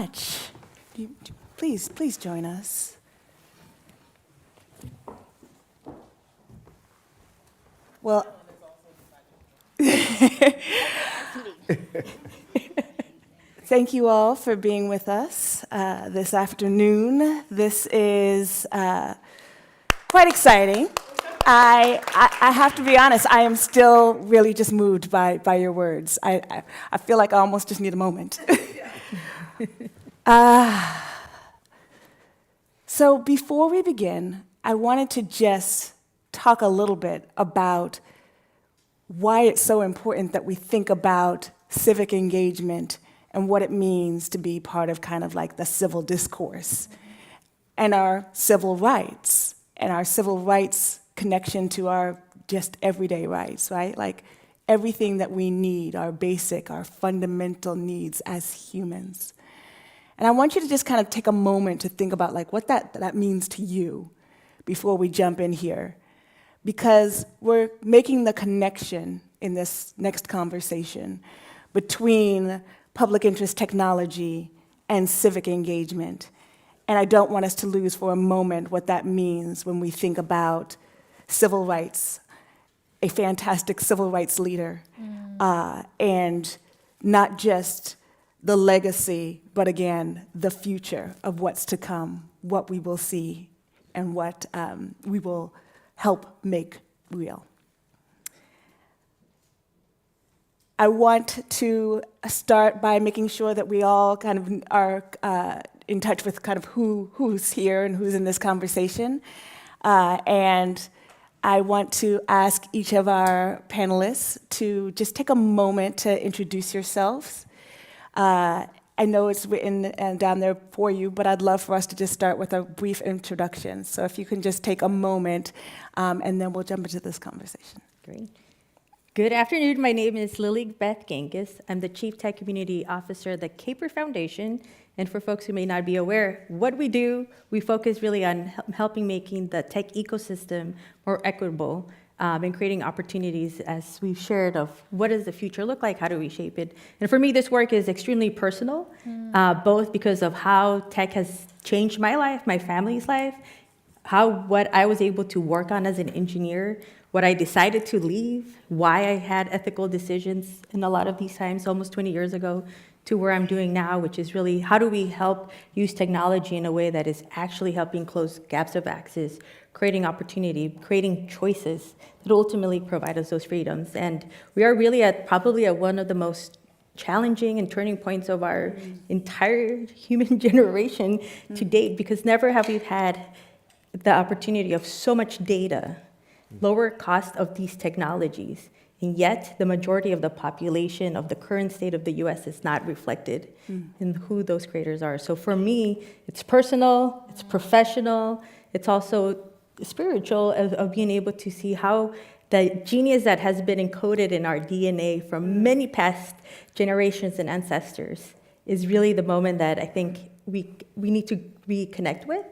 much. Please join us. Well, thank you all for being with us this afternoon. This is quite exciting. I have to be honest, I am still really just moved by your words. I feel like I almost just need a moment. So before we begin, I wanted to just talk a little bit about why it's so important that we think about civic engagement and what it means to be part of kind of like the civil discourse and our civil rights connection to our just everyday rights, right? Like everything that we need, our fundamental needs as humans. And I want you to just kind of take a moment to think about like what that means to you before we jump in here. Because we're making the connection in this next conversation between public interest technology and civic engagement. And I don't want us to lose for a moment what that means when we think about civil rights, a fantastic civil rights leader, and not just the legacy, but again, the future of what's to come, what we will see, and what we will help make real. I want to start by making sure that we all kind of are in touch with kind of who's here and who's in this conversation. And I want to ask each of our panelists to just take a moment to introduce yourselves. I know it's written down there for you, but I'd love for us to just start with a brief introduction. So if you can just take a moment, and then we'll jump into this conversation. Great. Good afternoon. My name is Lili Gangas. I'm the Chief Tech Community Officer at the Kapor Foundation. And for folks who may not be aware, what we do, we focus really on helping making the tech ecosystem more equitable and creating opportunities, as we've shared, of what does the future look like, how do we shape it. And for me, this work is extremely personal, both because of how tech has changed my life, my family's life, what I was able to work on as an engineer, what I decided to leave, why I had ethical decisions in a lot of these times, almost 20 years ago, to where I'm doing now, which is really how do we help use technology in a way that is actually helping close gaps of access, creating opportunity, creating choices that ultimately provide us those freedoms. And we are really probably at one of the most challenging and turning points of our entire human generation to date, because never have we had the opportunity of so much data, lower cost of these technologies, and yet the majority of the population of the current state of the US is not reflected in who those creators are. So for me, it's personal, it's professional, it's also spiritual of being able to see how the genius that has been encoded in our DNA from many past generations and ancestors is really the moment that I think we need to reconnect with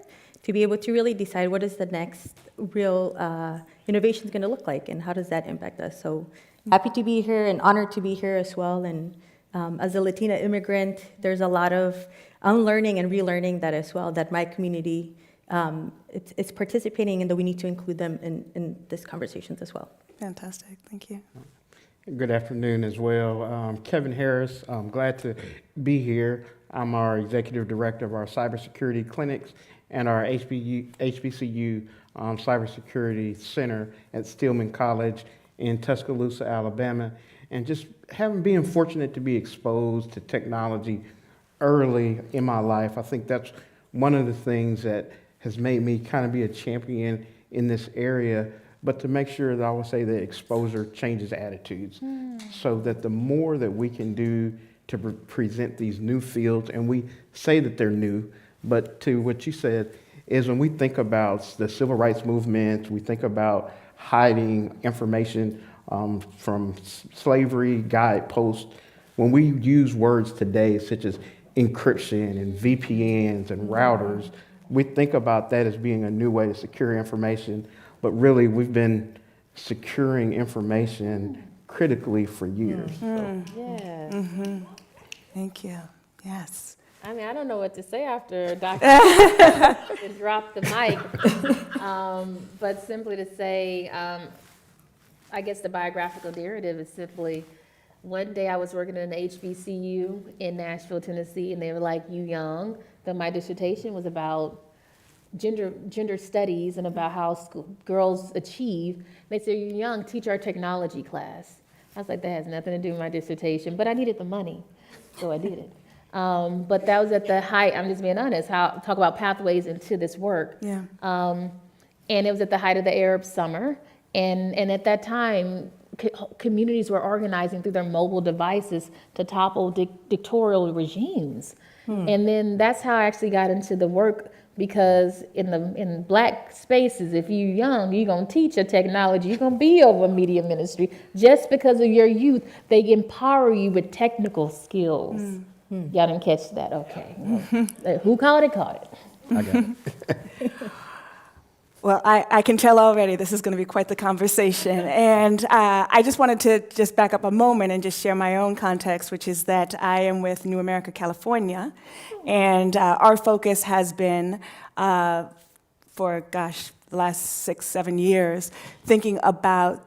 to be able to really decide what is the next real innovation is going to look like and how does that impact us. So happy to be here and honored to be here as well. And as a Latina immigrant, there's a lot of unlearning and relearning that as well, that my community it's participating in, that we need to include them in these conversations as well. Fantastic, thank you. Good afternoon as well. Kevin Harris, I'm glad to be here. I'm our Executive Director of our Cybersecurity Clinics and our HBCU Cybersecurity Center at Stillman College in Tuscaloosa, Alabama. And just being fortunate to be exposed to technology early in my life, I think that's one of the things that has made me kind of be a champion in this area, but to make sure that I would say that exposure changes attitudes, so that the more that we can do to present these new fields, and we say that they're new, but to what you said is when we think about the civil rights movement, we think about hiding information from slavery guideposts. When we use words today such as encryption and VPNs and routers, we think about that as being a new way to secure information, but really we've been securing information critically for years. So. Yeah. Thank you. Yes. I mean, I don't know what to say after Dr. dropped the mic. But simply to say, I guess the biographical narrative is simply, one day I was working in an HBCU in Nashville, Tennessee, and they were like, "You young." Then my dissertation was about gender studies and about how girls achieve. They said, "You young, teach our technology class." I was like, that has nothing to do with my dissertation, but I needed the money, so I did it. But that was at the height, I'm just being honest, talk about pathways into this work. Yeah. And it was at the height of the Arab summer. And at that time, communities were organizing through their mobile devices to topple dictatorial regimes. And then that's how I actually got into the work, because in black spaces, if you're young, you're going to teach a technology, you're going to be over media ministry. Just because of your youth, they empower you with technical skills. Y'all didn't catch that? Okay. Well, who caught it, caught it. I got it. Well, I can tell already this is going to be quite the conversation. And I just wanted to just back up a moment and just share my own context, which is that I am with New America, California. And our focus has been, for, the last 6-7 years, thinking about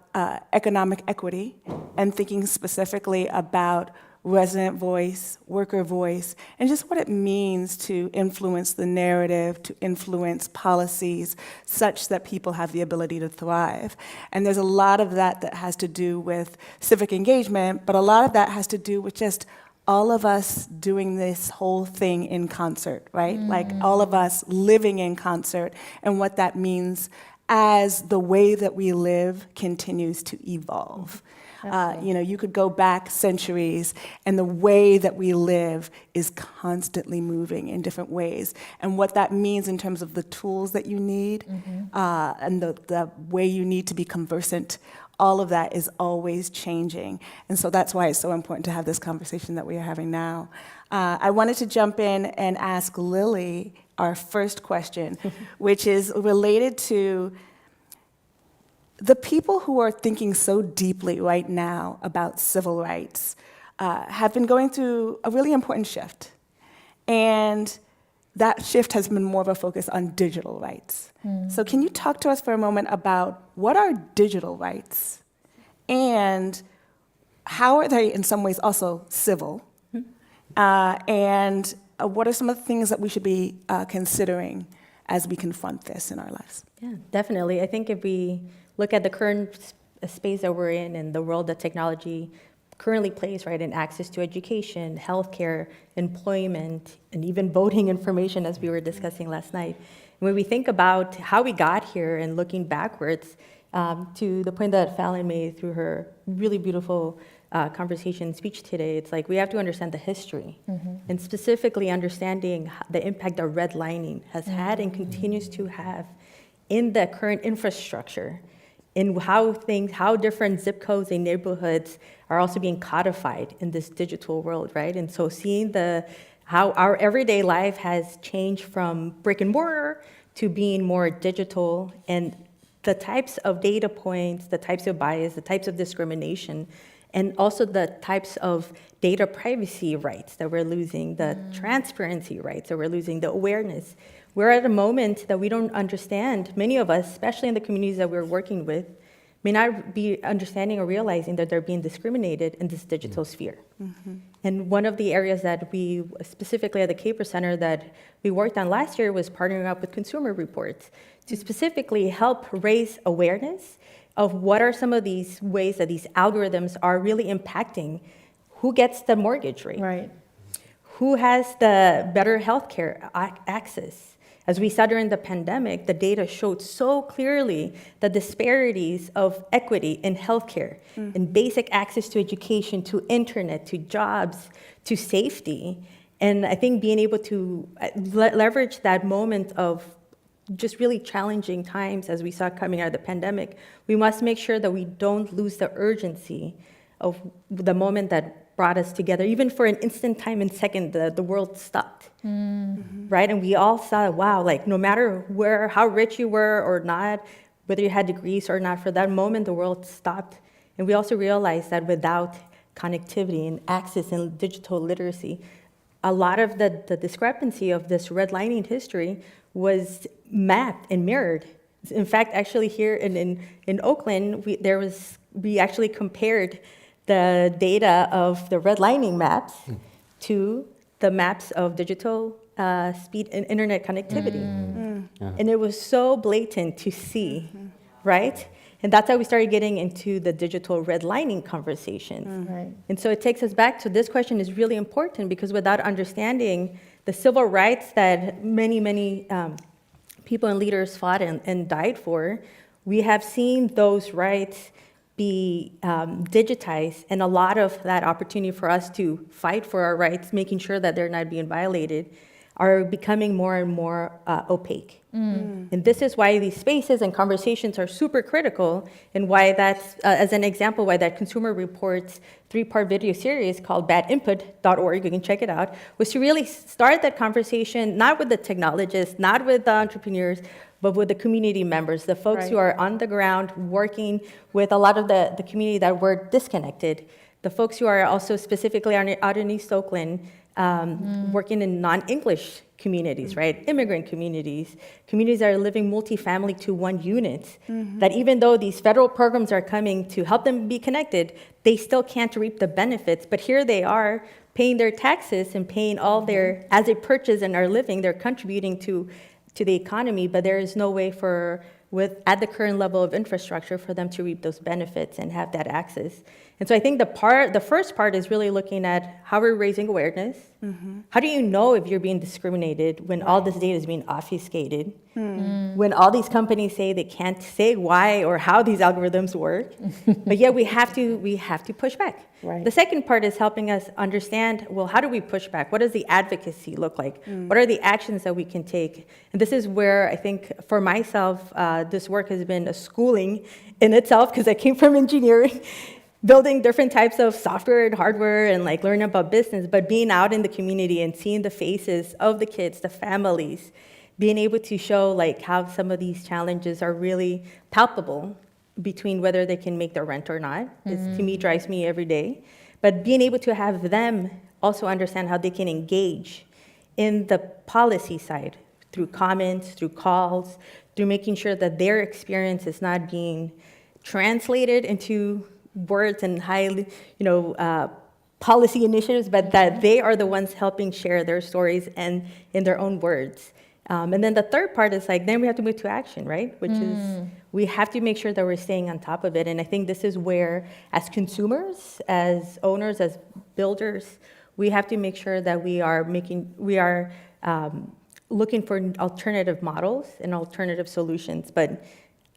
economic equity and thinking specifically about resident voice, worker voice, and just what it means to influence the narrative, to influence policies such that people have the ability to thrive. And there's a lot of that that has to do with civic engagement, but a lot of that has to do with just all of us doing this whole thing in concert, right? Like all of us living in concert, and what that means as the way that we live continues to evolve. You could go back centuries, and the way that we live is constantly moving in different ways. And what that means in terms of the tools that you need, and the way you need to be conversant, all of that is always changing. And so that's why it's so important to have this conversation that we are having now. I wanted to jump in and ask Lili our first question, which is related to the people who are thinking so deeply right now about civil rights have been going through a really important shift. And that shift has been more of a focus on digital rights. So can you talk to us for a moment about what are digital rights, and how are they in some ways also civil? And what are some of the things that we should be considering as we confront this in our lives? Yeah, definitely. I think if we look at the current space that we're in and the role that technology currently plays, right, in access to education, healthcare, employment, and even voting information, as we were discussing last night. When we think about how we got here and looking backwards, to the point that Fallon made through her really beautiful conversation speech today, it's like we have to understand the history, and specifically understanding the impact that redlining has had and continues to have in the current infrastructure, in how different zip codes and neighborhoods are also being codified in this digital world, right? And so seeing how our everyday life has changed from brick and mortar to being more digital, and the types of data points, the types of bias, the types of discrimination, and also the types of data privacy rights that we're losing, the transparency rights that we're losing, the awareness. We're at a moment that we don't understand. Many of us, especially in the communities that we're working with, may not be understanding or realizing that they're being discriminated in this digital sphere. And one of the areas that we, specifically at the Kapor Center, that we worked on last year was partnering up with Consumer Reports to specifically help raise awareness of what are some of these ways that these algorithms are really impacting who gets the mortgage rate, Right. who has the better healthcare access. As we saw during the pandemic, the data showed so clearly the disparities of equity in healthcare, in basic access to education, to internet, to jobs, to safety. And I think being able to leverage that moment of just really challenging times as we saw coming out of the pandemic, we must make sure that we don't lose the urgency of the moment that brought us together. Even for an instant time and second, the world stopped, right? And we all saw, wow, like no matter how rich you were or not, whether you had degrees or not, for that moment, the world stopped. And we also realized that without connectivity and access and digital literacy, a lot of the discrepancy of this redlining history was mapped and mirrored. In fact, actually here in Oakland, we actually compared the data of the redlining maps to the maps of digital speed and internet connectivity. And it was so blatant to see, right? And that's how we started getting into the digital redlining conversations. Right. And so it takes us back to this question is really important because without understanding the civil rights that many people and leaders fought and died for, we have seen those rights be digitized, and a lot of that opportunity for us to fight for our rights, making sure that they're not being violated, are becoming more and more opaque. And this is why these spaces and conversations are super critical, and why that's, as an example, why that Consumer Reports 3-part video series called badinput.org, you can check it out, was to really start that conversation, not with the technologists, not with the entrepreneurs, but with the community members, the folks who are on the ground working with a lot of the community that were disconnected, the folks who are also specifically out in East Oakland, working in non-English communities, right? Immigrant communities, communities that are living multifamily to one unit, that even though these federal programs are coming to help them be connected, they still can't reap the benefits. But here they are paying their taxes and paying all their, as they purchase and are living, they're contributing to the economy, but there is no way at the current level of infrastructure for them to reap those benefits and have that access. And so I think the first part is really looking at how we're raising awareness. How do you know if you're being discriminated when all this data is being obfuscated? When all these companies say they can't say why or how these algorithms work, but yet we have to push back. Right. The second part is helping us understand, well, how do we push back? What does the advocacy look like? What are the actions that we can take? And this is where I think for myself, this work has been a schooling in itself because I came from engineering, building different types of software and hardware and like learning about business, but being out in the community and seeing the faces of the kids, the families, being able to show like how some of these challenges are really palpable between whether they can make their rent or not, to me drives me every day. But being able to have them also understand how they can engage in the policy side through comments, through calls, through making sure that their experience is not being translated into words and highly, policy initiatives, but that they are the ones helping share their stories and in their own words. And then the third part is like, then we have to move to action, right? Which is, we have to make sure that we're staying on top of it. And I think this is where, as consumers, as owners, as builders, we have to make sure that we are looking for alternative models and alternative solutions. But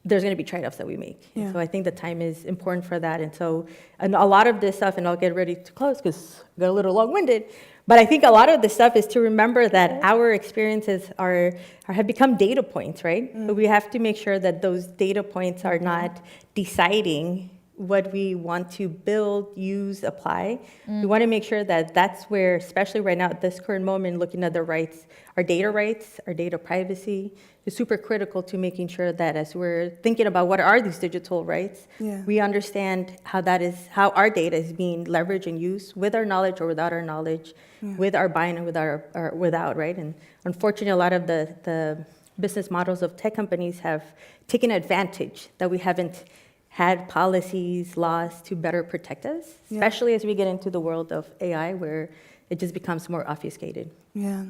there's going to be trade-offs that we make. Yeah. So I think the time is important for that. And a lot of this stuff, and I'll get ready to close because I got a little long-winded, but I think a lot of this stuff is to remember that our experiences have become data points, right? But we have to make sure that those data points are not deciding what we want to build, use, apply. We want to make sure that that's where, especially right now at this current moment, looking at the rights, our data privacy, is super critical to making sure that as we're thinking about what are these digital rights, we understand how our data is being leveraged and used with our knowledge or without our knowledge, with our buying and without, right? And unfortunately, a lot of the business models of tech companies have taken advantage that we haven't had policies, laws to better protect us, especially as we get into the world of AI where it just becomes more obfuscated. Yeah.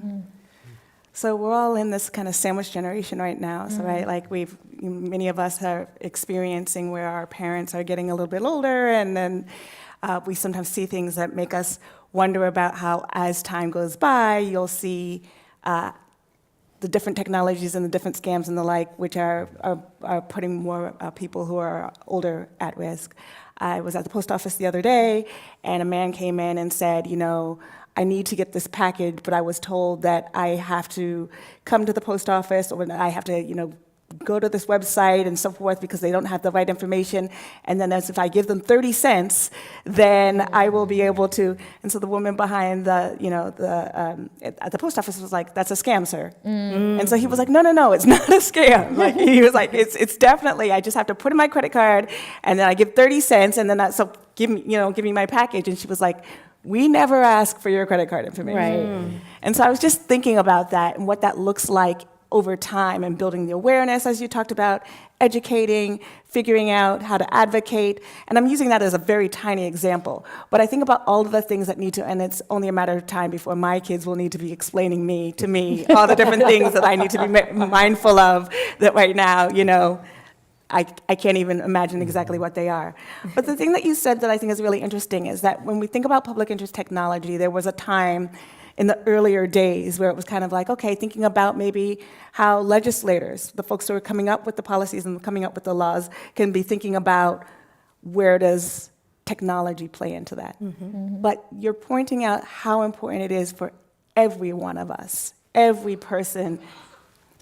So we're all in this kind of sandwich generation right now. So right, like many of us are experiencing where our parents are getting a little bit older, and then we sometimes see things that make us wonder about how, as time goes by, you'll see the different technologies and the different scams and the like, which are putting more people who are older at risk. I was at the post office the other day, and a man came in and said, I need to get this package, but I was told that I have to come to the post office, or I have to, go to this website and so forth because they don't have the right information. And then as if I give them 30 cents, then I will be able to. And so the woman behind at the post office was like, "That's a scam, sir." And so he was like, No, it's not a scam. Like he was like, it's definitely. I just have to put in my credit card, and then I give 30 cents, and then so give me my package. And she was like, we never ask for your credit card information. Right. And so I was just thinking about that and what that looks like over time and building the awareness, as you talked about, educating, figuring out how to advocate. And I'm using that as a very tiny example. But I think about all of the things that need to, and it's only a matter of time before my kids will need to be explaining to me, all the different things that I need to be mindful of that right now, I can't even imagine exactly what they are. But the thing that you said that I think is really interesting is that when we think about public interest technology, there was a time in the earlier days where it was kind of like, okay, thinking about maybe how legislators, the folks who are coming up with the policies and coming up with the laws, can be thinking about where does technology play into that. But you're pointing out how important it is for every one of us, every person,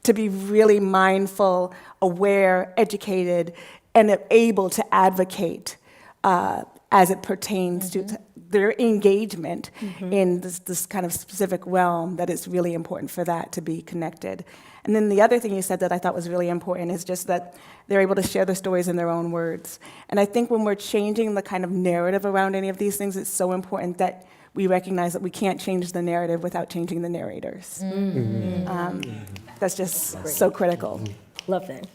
to be really mindful, aware, educated, and able to advocate as it pertains to their engagement in this kind of specific realm, that it's really important for that to be connected. And then the other thing you said that I thought was really important is just that they're able to share their stories in their own words. And I think when we're changing the kind of narrative around any of these things, it's so important that we recognize that we can't change the narrative without changing the narrators. That's just so critical. Love that.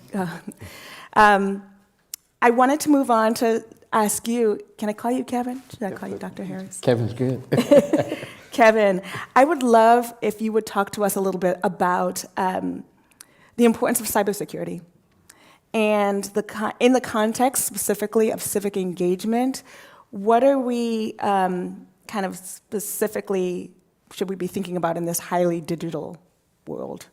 I wanted to move on to ask you, can I call you Kevin? Should I call you Dr. Harris? Kevin's good. Kevin, I would love if you would talk to us a little bit about the importance of cybersecurity and in the context specifically of civic engagement. What are we kind of specifically should we be thinking about in this highly digital world?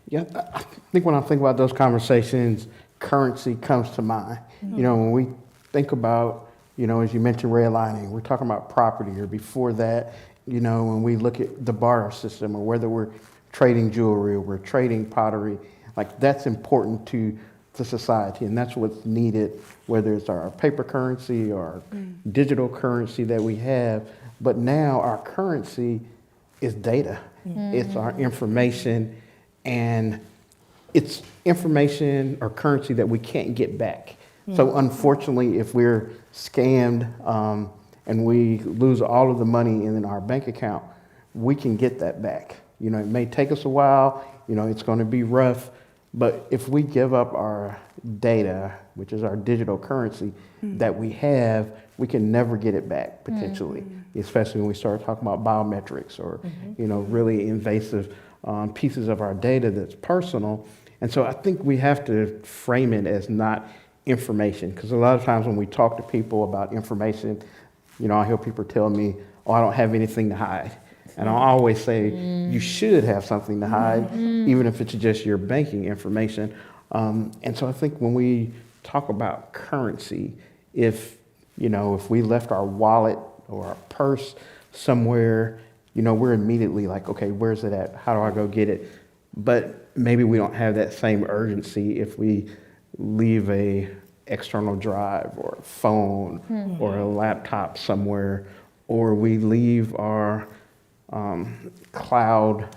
Yeah, I think when I think about those conversations, currency comes to mind. When we think about, as you mentioned, redlining, we're talking about property, or before that, when we look at the barter system, or whether we're trading jewelry or we're trading pottery, like that's important to society, and that's what's needed, whether it's our paper currency or digital currency that we have. But now our currency is data. It's our information, and it's information or currency that we can't get back. So unfortunately, if we're scammed and we lose all of the money in our bank account, we can get that back. It may take us a while, it's going to be rough, but if we give up our data, which is our digital currency that we have, we can never get it back potentially, especially when we start talking about biometrics or, really invasive pieces of our data that's personal. And so I think we have to frame it as not information, because a lot of times when we talk to people about information, I hear people tell me, oh, I don't have anything to hide. And I always say, you should have something to hide, even if it's just your banking information. And so I think when we talk about currency, if we left our wallet or our purse somewhere, we're immediately like, okay, where's it at? How do I go get it? But maybe we don't have that same urgency if we leave a external drive or a phone or a laptop somewhere, or we leave our cloud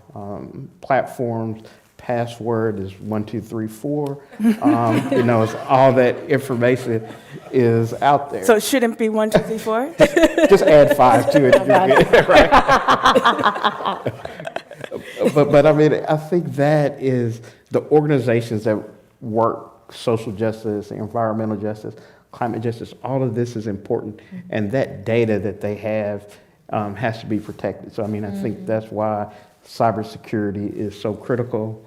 platforms password is 1234. It's all that information is out there. So it shouldn't be 1, 2, 3, 4? Just add 5 to it. Right? But I mean, I think that is the organizations that work social justice, environmental justice, climate justice, all of this is important. And that data that they have has to be protected. So, I mean, I think that's why cybersecurity is so critical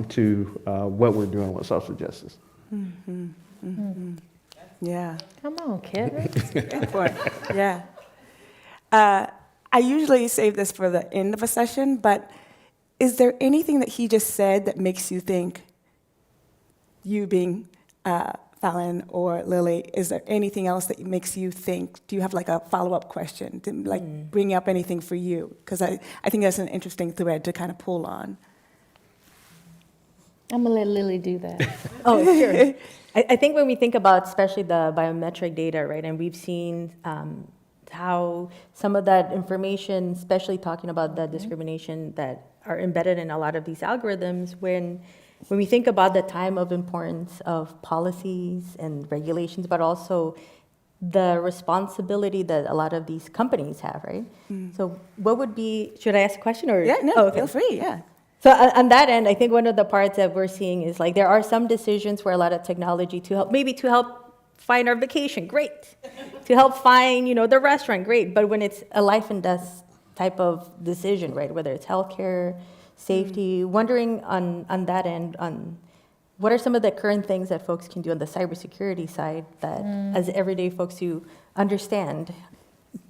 to what we're doing with social justice. Yeah. Come on, Kevin. Yeah. I usually save this for the end of a session, but is there anything that he just said that makes you think, you being Fallon or Lili, is there anything else that makes you think? Do you have like a follow-up question to like bring up anything for you? Because I think that's an interesting thread to kind of pull on. I'm gonna let Lili do that. Oh, sure. I think when we think about especially the biometric data, right, and we've seen how some of that information, especially talking about the discrimination that are embedded in a lot of these algorithms, when we think about the time of importance of policies and regulations, but also the responsibility that a lot of these companies have, right? So what would be, should I ask a question or? Yeah, no, Oh, okay. feel free, yeah. So on that end, I think one of the parts that we're seeing is like there are some decisions where a lot of technology to help, maybe to help find our vacation, great. To help find, the restaurant, great. But when it's a life and death type of decision, right? Whether it's healthcare, safety, wondering on that end, on what are some of the current things that folks can do on the cybersecurity side that as everyday folks who understand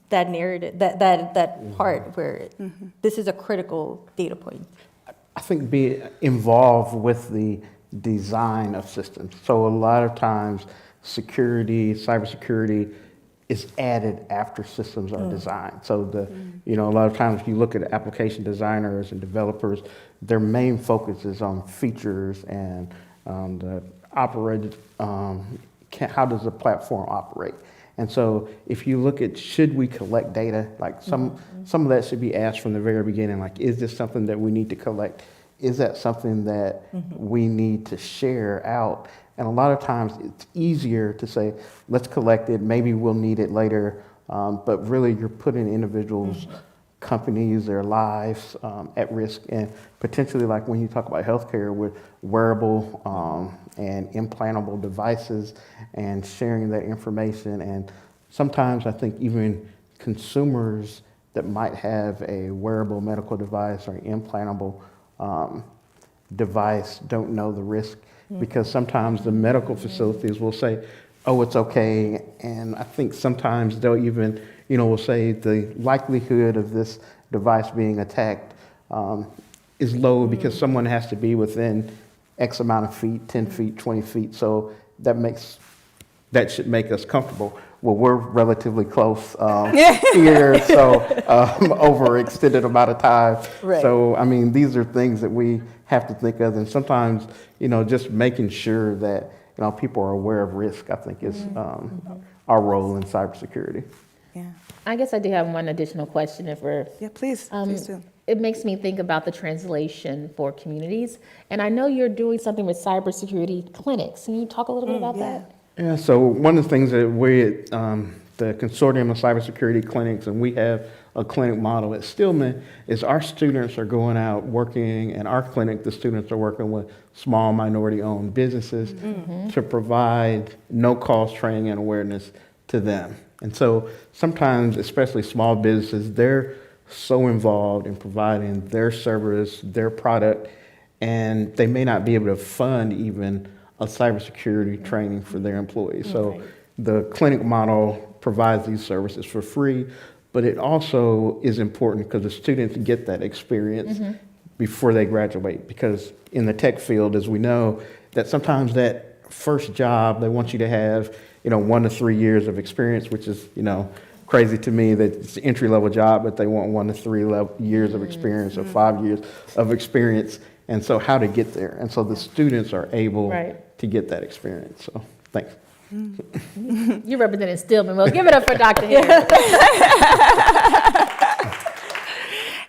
that narrative, that part where this is a critical data point. I think be involved with the design of systems. So a lot of times security, cybersecurity is added after systems are designed. So a lot of times if you look at application designers and developers, their main focus is on features and the operated, how does the platform operate? And so if you look at should we collect data, like some of that should be asked from the very beginning, like is this something that we need to collect? Is that something that we need to share out? And a lot of times it's easier to say, let's collect it, maybe we'll need it later, but really you're putting individuals, companies, their lives at risk, and potentially like when you talk about healthcare with wearable and implantable devices and sharing that information. And sometimes I think even consumers that might have a wearable medical device or implantable device don't know the risk because sometimes the medical facilities will say, oh, it's okay. And I think sometimes they'll even, will say the likelihood of this device being attacked is low because someone has to be within X amount of feet, 10 feet, 20 feet. So that should make us comfortable. Well, we're relatively close here, so over an extended amount of time. Right. So, I mean, these are things that we have to think of. And sometimes, just making sure that, people are aware of risk, I think is our role in cybersecurity. Yeah, I guess I do have one additional question if we're. yeah, please do. It makes me think about the translation for communities. And I know you're doing something with cybersecurity clinics. Can you talk a little bit about that? Yeah, so one of the things that we at the Consortium of Cybersecurity Clinics, and we have a clinic model at Stillman, is our students are going out working, in our clinic, the students are working with small minority-owned businesses to provide no-cost training and awareness to them. And so sometimes, especially small businesses, they're so involved in providing their service, their product, and they may not be able to fund even a cybersecurity training for their employees. So the clinic model provides these services for free, but it also is important because the students get that experience before they graduate. Because in the tech field, as we know, that sometimes that first job, they want you to have, 1 to 3 years of experience, which is, crazy to me that it's an entry-level job, but they want 1 to 3 years of experience or 5 years of experience. And so how to get there. And so the students are able to get that experience. So thanks. You represented Stillman. Well, give it up for Dr. Harris.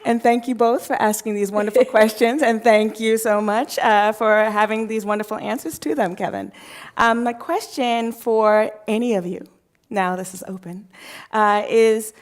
And thank you both for asking these wonderful questions, and thank you so much for having these wonderful answers to them, Kevin. My question for any of you, now this is open, is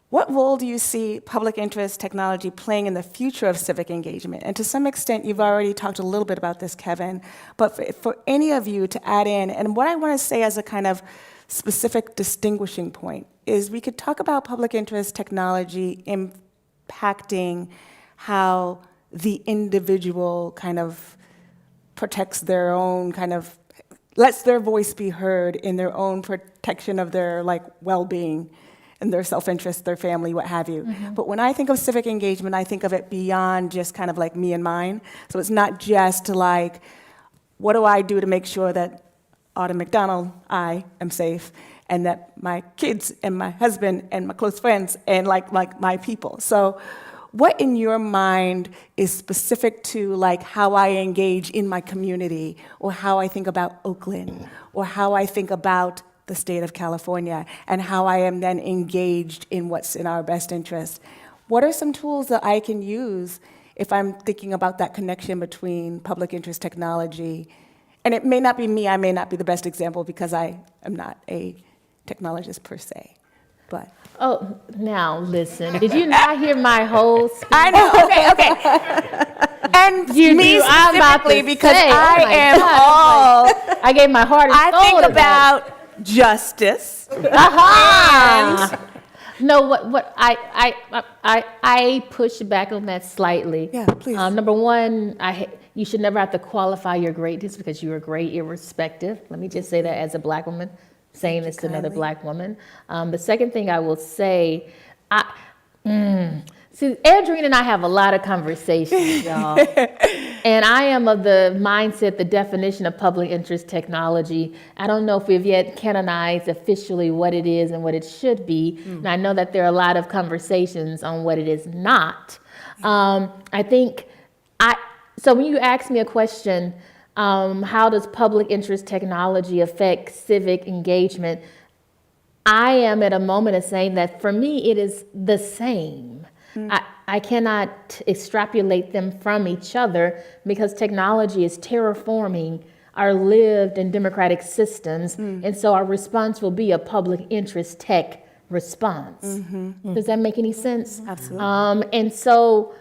what role do you see public interest technology playing in the future of civic engagement? And to some extent, you've already talked a little bit about this, Kevin, but for any of you to add in, and what I want to say as a kind of specific distinguishing point is we could talk about public interest technology impacting how the individual kind of protects their own kind of, lets their voice be heard in their own protection of their well-being and their self-interest, their family, what have you. But when I think of civic engagement, I think of it beyond just kind of like me and mine. So it's not just like, what do I do to make sure that Autumn McDonald, I am safe, and that my kids and my husband and my close friends and like my people. So what in your mind is specific to how I engage in my community, or how I think about Oakland, or how I think about the state of California, and how I am then engaged in what's in our best interest? What are some tools that I can use if I'm thinking about that connection between public interest technology? And it may not be me, I may not be the best example because I am not a technologists per se, but. Oh, now listen, did you not hear my whole speech? I know, okay. And You me do. I'm about to specifically because say, oh I my am God, all, I gave my heart and I soul think to that. about justice. Aha! No, what I push back on that slightly. Yeah, please. Number one, you should never have to qualify your greatness because you are great irrespective. Let me just say that as a Black woman, saying this to another Black woman. The second thing I will say, see, Adrienne and I have a lot of conversations, y'all. And I am of the mindset, the definition of public interest technology. I don't know if we've yet canonized officially what it is and what it should be. And I know that there are a lot of conversations on what it is not. I think, so when you ask me a question, how does public interest technology affect civic engagement? I am at a moment of saying that for me, it is the same. I cannot extrapolate them from each other because technology is terraforming our lived and democratic systems. And so our response will be a public interest tech response. Does that make any sense? Absolutely. And so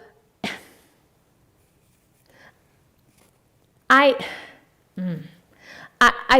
I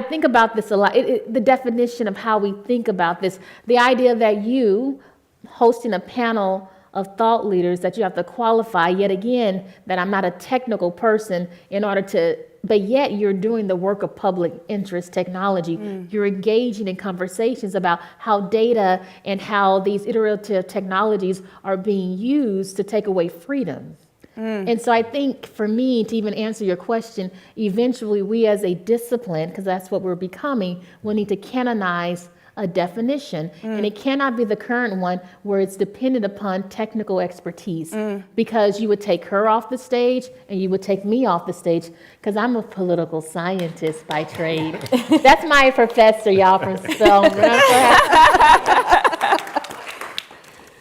think about this a lot. The definition of how we think about this, the idea that you hosting a panel of thought leaders that you have to qualify, yet again, that I'm not a technical person in order to, but yet you're doing the work of public interest technology. You're engaging in conversations about how data and how these iterative technologies are being used to take away freedom. And so I think for me, to even answer your question, eventually we as a discipline, because that's what we're becoming, will need to canonize a definition. And it cannot be the current one where it's dependent upon technical expertise, because you would take her off the stage and you would take me off the stage, because I'm a political scientist by trade. That's my professor, y'all, from Spelman.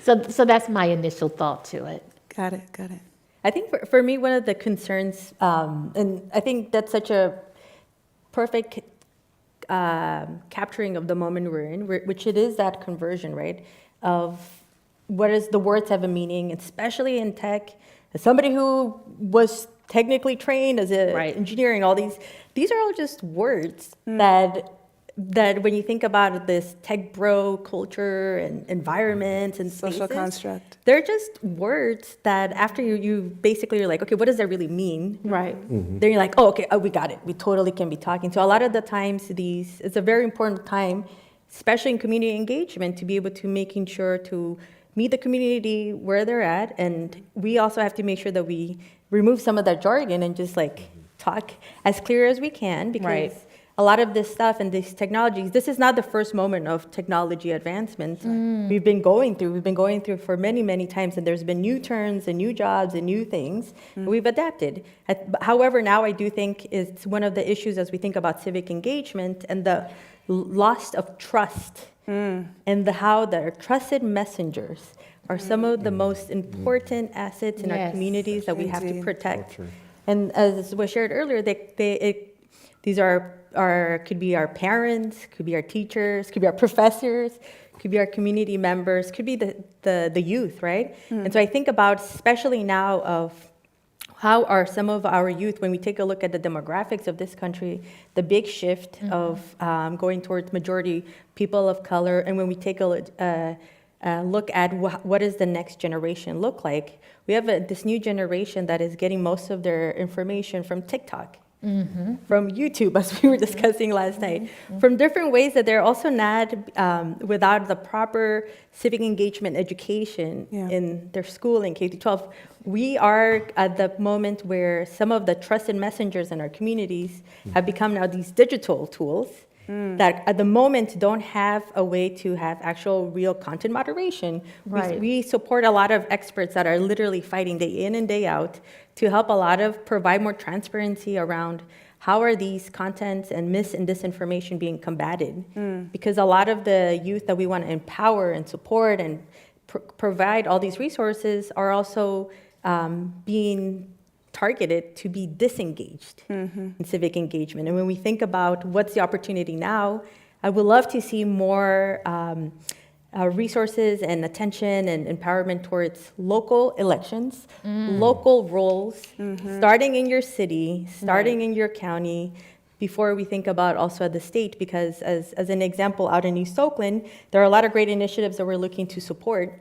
So that's my initial thought to it. Got it, got it. I think for me, one of the concerns, and I think that's such a perfect capturing of the moment we're in, which it is that conversion, right? Of what is the words have a meaning, especially in tech. As somebody who was technically trained as a engineering, all these are all just words that when you think about this tech bro culture and environment and Social spaces, construct. they're just words that after you basically you're like, okay, what does that really mean? Right. Then you're like, oh, okay, we got it. We totally can be talking. So a lot of the times it's a very important time, especially in community engagement, to be able to making sure to meet the community where they're at. And we also have to make sure that we remove some of that jargon and just like talk as clear as we can, because a lot of this stuff and these technologies, this is not the first moment of technology advancement we've been going through for many, many times, and there's been new turns and new jobs and new things. We've adapted. However, now I do think it's one of the issues as we think about civic engagement and the loss of trust, and how the trusted messengers are some of the most important assets in our communities that we have to protect. And as was shared earlier, these could be our parents, could be our teachers, could be our professors, could be our community members, could be the youth, right? And so I think about, especially now, of how are some of our youth, when we take a look at the demographics of this country, the big shift of going towards majority people of color, and when we take a look at what does the next generation look like, we have this new generation that is getting most of their information from TikTok. From YouTube, as we were discussing last night, from different ways that they're also not without the proper civic engagement education in their schooling, K-12. We are at the moment where some of the trusted messengers in our communities have become now these digital tools that at the moment don't have a way to have actual real content moderation. We support a lot of experts that are literally fighting day in and day out to help provide more transparency around how are these contents and mis and disinformation being combated. Because a lot of the youth that we want to empower and support and provide all these resources are also being targeted to be disengaged in civic engagement. And when we think about what's the opportunity now, I would love to see more resources and attention and empowerment towards local elections, local roles, starting in your city, starting in your county, before we think about also at the state, because as an example, out in East Oakland, there are a lot of great initiatives that we're looking to support.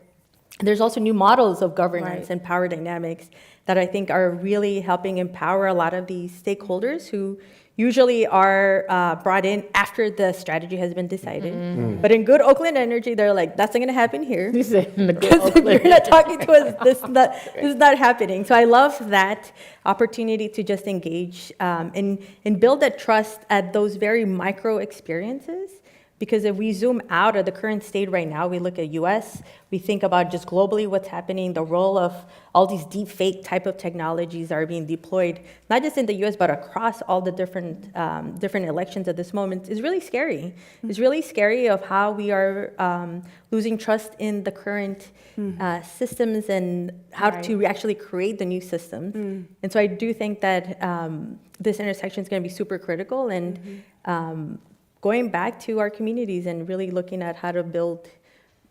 There's also new models of governance and power dynamics that I think are really helping empower a lot of these stakeholders who usually are brought in after the strategy has been decided. But in good Oakland energy, they're like, that's not going to happen here. You said in the good Oakland. You're not talking to us. This is not happening. So I love that opportunity to just engage and build that trust at those very micro experiences. Because if we zoom out of the current state right now, we look at US, we think about just globally what's happening, the role of all these deep fake type of technologies are being deployed, not just in the US, but across all the different elections at this moment, is really scary. It's really scary of how we are losing trust in the current systems and how to actually create the new systems. And so I do think that this intersection is going to be super critical, and going back to our communities and really looking at how to build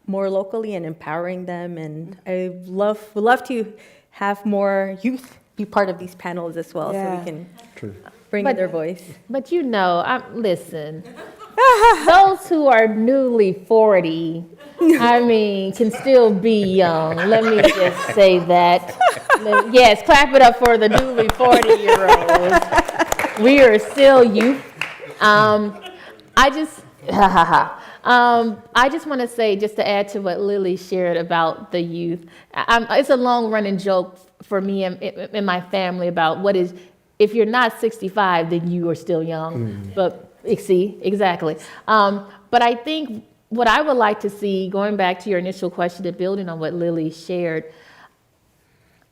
more locally and empowering them. And I would love to have more youth be part of these panels as well, so we can bring in their voice. But listen, those who are newly 40, I mean, can still be young. Let me just say that. Yes, clap it up for the newly 40-year-olds. We are still youth. I just want to say, just to add to what Lili shared about the youth, it's a long-running joke for me and my family about what is, if you're not 65, then you are still young. But see, exactly. But I think what I would like to see, going back to your initial question and building on what Lili shared,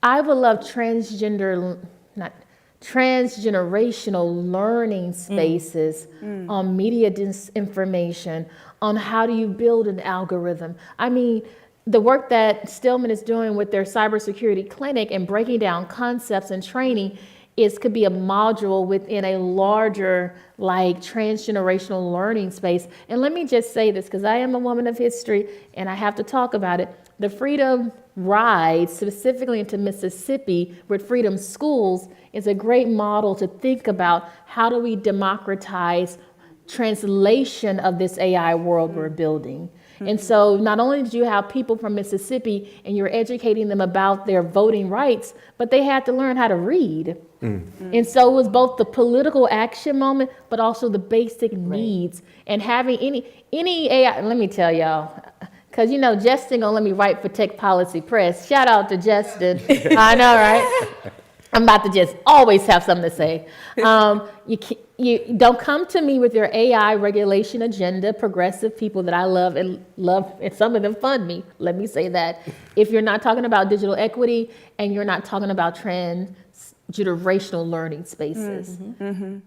I would love transgenerational learning spaces on media disinformation, on how do you build an algorithm. I mean, the work that Stillman is doing with their cybersecurity clinic and breaking down concepts and training could be a module within a larger, like, transgenerational learning space. And let me just say this, because I am a woman of history and I have to talk about it. The Freedom Ride, specifically into Mississippi with Freedom Schools, is a great model to think about how do we democratize translation of this AI world we're building. And so not only did you have people from Mississippi and you're educating them about their voting rights, but they had to learn how to read. And so it was both the political action moment, but also the basic needs. And having any AI, let me tell y'all, because, Justin gonna let me write for Tech Policy Press. Shout out to Justin. I know, right? I'm about to just always have something to say. You don't come to me with your AI regulation agenda, progressive people that I love, and some of them fund me. Let me say that. If you're not talking about digital equity and you're not talking about transgenerational learning spaces,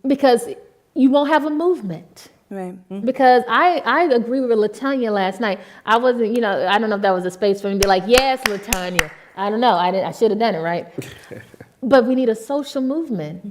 because you won't have a movement. Right. Because I agree with LaTanya last night. I wasn't, I don't know if that was a space for me to be like, yes, LaTanya. I don't know. I should have done it, right? But we need a social movement.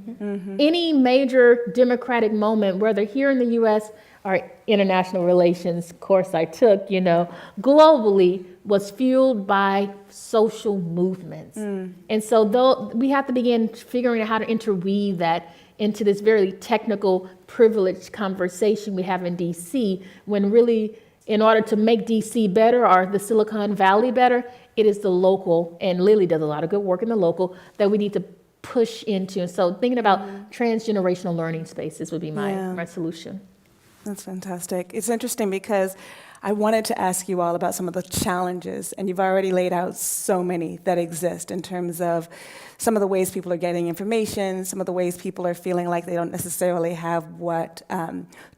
Any major democratic moment, whether here in the U.S. or international relations course I took, globally, was fueled by social movements. And so we have to begin figuring out how to interweave that into this very technical, privileged conversation we have in D.C., when really, in order to make D.C. better or the Silicon Valley better, it is the local, and Lili does a lot of good work in the local, that we need to push into. And so thinking about transgenerational learning spaces would be my solution. That's fantastic. It's interesting because I wanted to ask you all about some of the challenges, and you've already laid out so many that exist in terms of some of the ways people are getting information, some of the ways people are feeling like they don't necessarily have what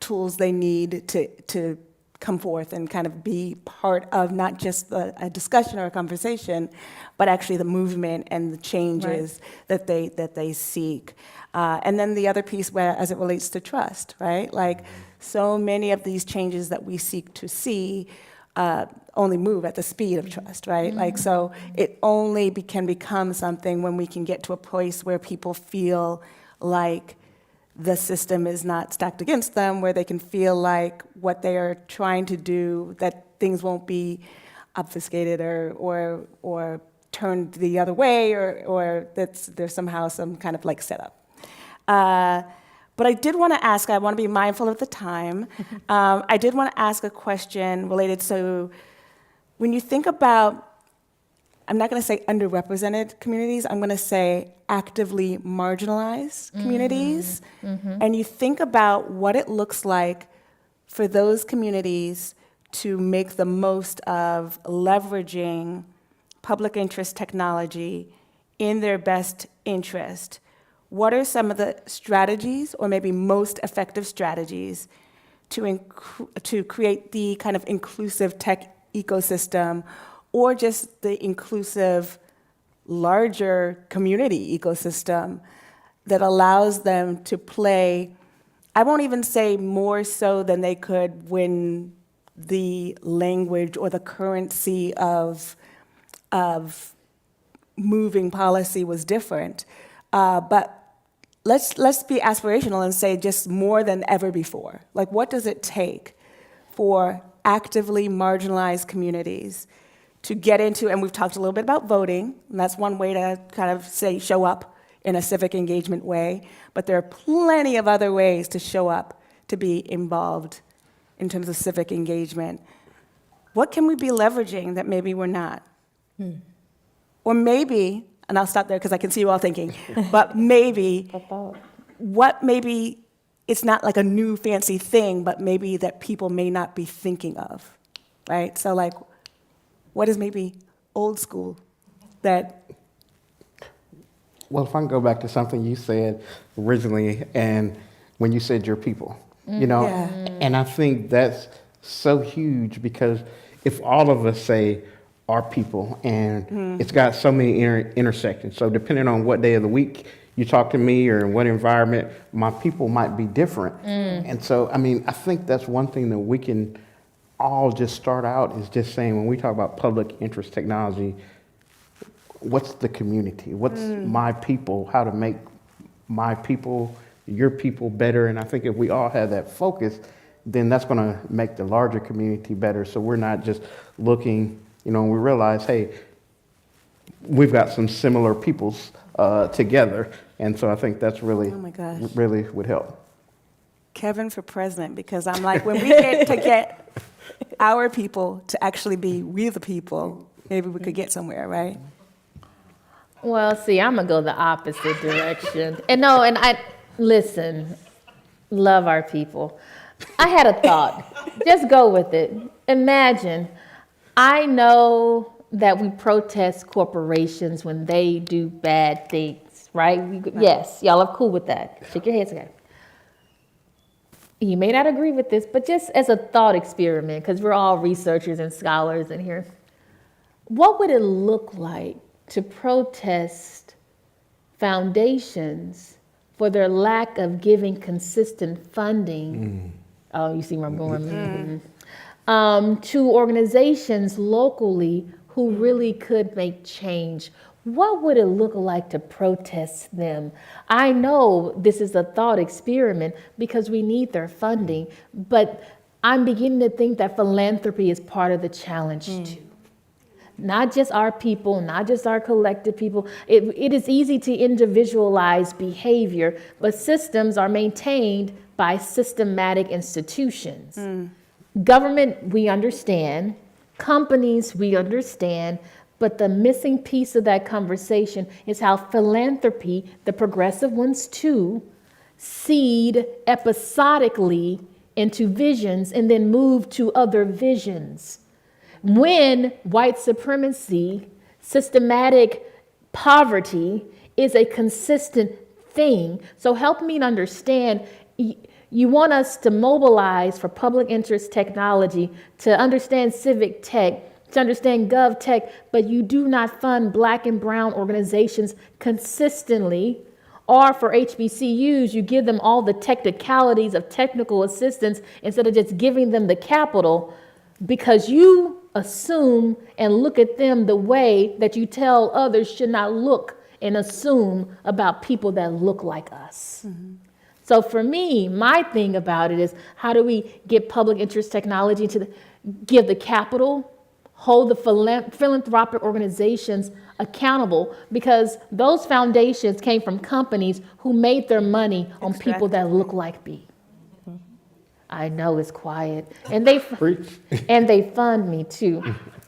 tools they need to come forth and kind of be part of not just a discussion or a conversation, but actually the movement and the changes that they seek. And then the other piece, where as it relates to trust, right? Like, so many of these changes that we seek to see only move at the speed of trust, right? Like, so it only can become something when we can get to a place where people feel like the system is not stacked against them, where they can feel like what they are trying to do, that things won't be obfuscated or turned the other way, or that there's somehow some kind of like setup. But I did want to ask, I want to be mindful of the time. I did want to ask a question related to when you think about, I'm not going to say underrepresented communities, I'm going to say actively marginalized communities. And you think about what it looks like for those communities to make the most of leveraging public interest technology in their best interest. What are some of the strategies, or maybe most effective strategies, to create the kind of inclusive tech ecosystem, or just the inclusive larger community ecosystem that allows them to play, I won't even say more so than they could when the language or the currency of moving policy was different. But let's be aspirational and say just more than ever before. Like, what does it take for actively marginalized communities to get into, and we've talked a little bit about voting, and that's one way to kind of say show up in a civic engagement way, but there are plenty of other ways to show up, to be involved in terms of civic engagement. What can we be leveraging that maybe we're not? Or maybe, and I'll stop there because I can see you all thinking, but maybe, maybe it's not like a new fancy thing, but maybe that people may not be thinking of, right? So like, what is maybe old school that? Well, if I can go back to something you said originally, and when you said your people, you know, Yeah. and I think that's so huge, because if all of us say our people, and it's got so many intersections, so depending on what day of the week you talk to me or in what environment, my people might be different. And so, I mean, I think that's one thing that we can all just start out is just saying, when we talk about public interest technology, what's the community? What's my people? How to make my people, your people better? And I think if we all have that focus, then that's going to make the larger community better. So we're not just looking, you know, and we realize, hey, we've got some similar peoples together. And so I think that's really, Oh my gosh. really would help. Kevin for president, because I'm like, when we get to get our people to actually be we the people, maybe we could get somewhere, right? Well, see, I'm gonna go the opposite direction. And I listen, love our people. I had a thought. Just go with it. Imagine, I know that we protest corporations when they do bad things, right? Yes, y'all are cool with that. Shake your heads, okay. You may not agree with this, but just as a thought experiment, because we're all researchers and scholars in here, what would it look like to protest foundations for their lack of giving consistent funding? Oh, you see where I'm going? To organizations locally who really could make change. What would it look like to protest them? I know this is a thought experiment because we need their funding, but I'm beginning to think that philanthropy is part of the challenge too. Not just our people, not just our collective people. It is easy to individualize behavior, but systems are maintained by systematic institutions. Government, we understand. Companies, we understand. But the missing piece of that conversation is how philanthropy, the progressive ones too, seed episodically into visions and then move to other visions. When white supremacy, systematic poverty is a consistent thing. So help me understand, you want us to mobilize for public interest technology, to understand civic tech, to understand gov tech, but you do not fund Black and brown organizations consistently. Or for HBCUs, you give them all the technicalities of technical assistance instead of just giving them the capital, because you assume and look at them the way that you tell others should not look and assume about people that look like us. So for me, my thing about it is how do we get public interest technology to give the capital, hold the philanthropic organizations accountable, because those foundations came from companies who made their money on people that look like me. I know it's quiet. And they fund me too.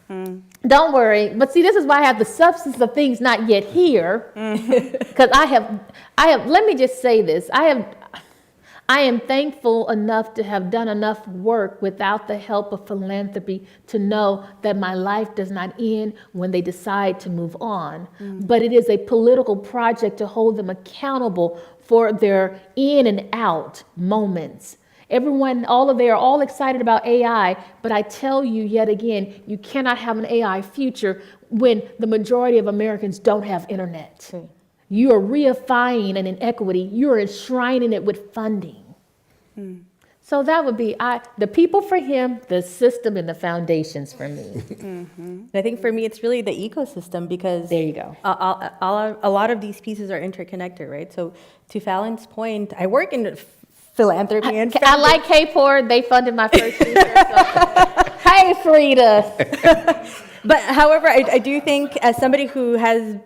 Don't worry. But see, this is why I have the substance of things not yet here. Because I have, let me just say this. I am thankful enough to have done enough work without the help of philanthropy to know that my life does not end when they decide to move on. But it is a political project to hold them accountable for their in and out moments. Everyone, they are all excited about AI, but I tell you yet again, you cannot have an AI future when the majority of Americans don't have internet. You are reifying an inequity. You are enshrining it with funding. So that would be the people for him, the system, and the foundations for me. And I think for me, it's really the ecosystem, because There you go. a lot of these pieces are interconnected, right? So to Fallon's point, I work in philanthropy and I like Kapor. They funded my first research. So. Hey, Frida. But however, I do think as somebody who has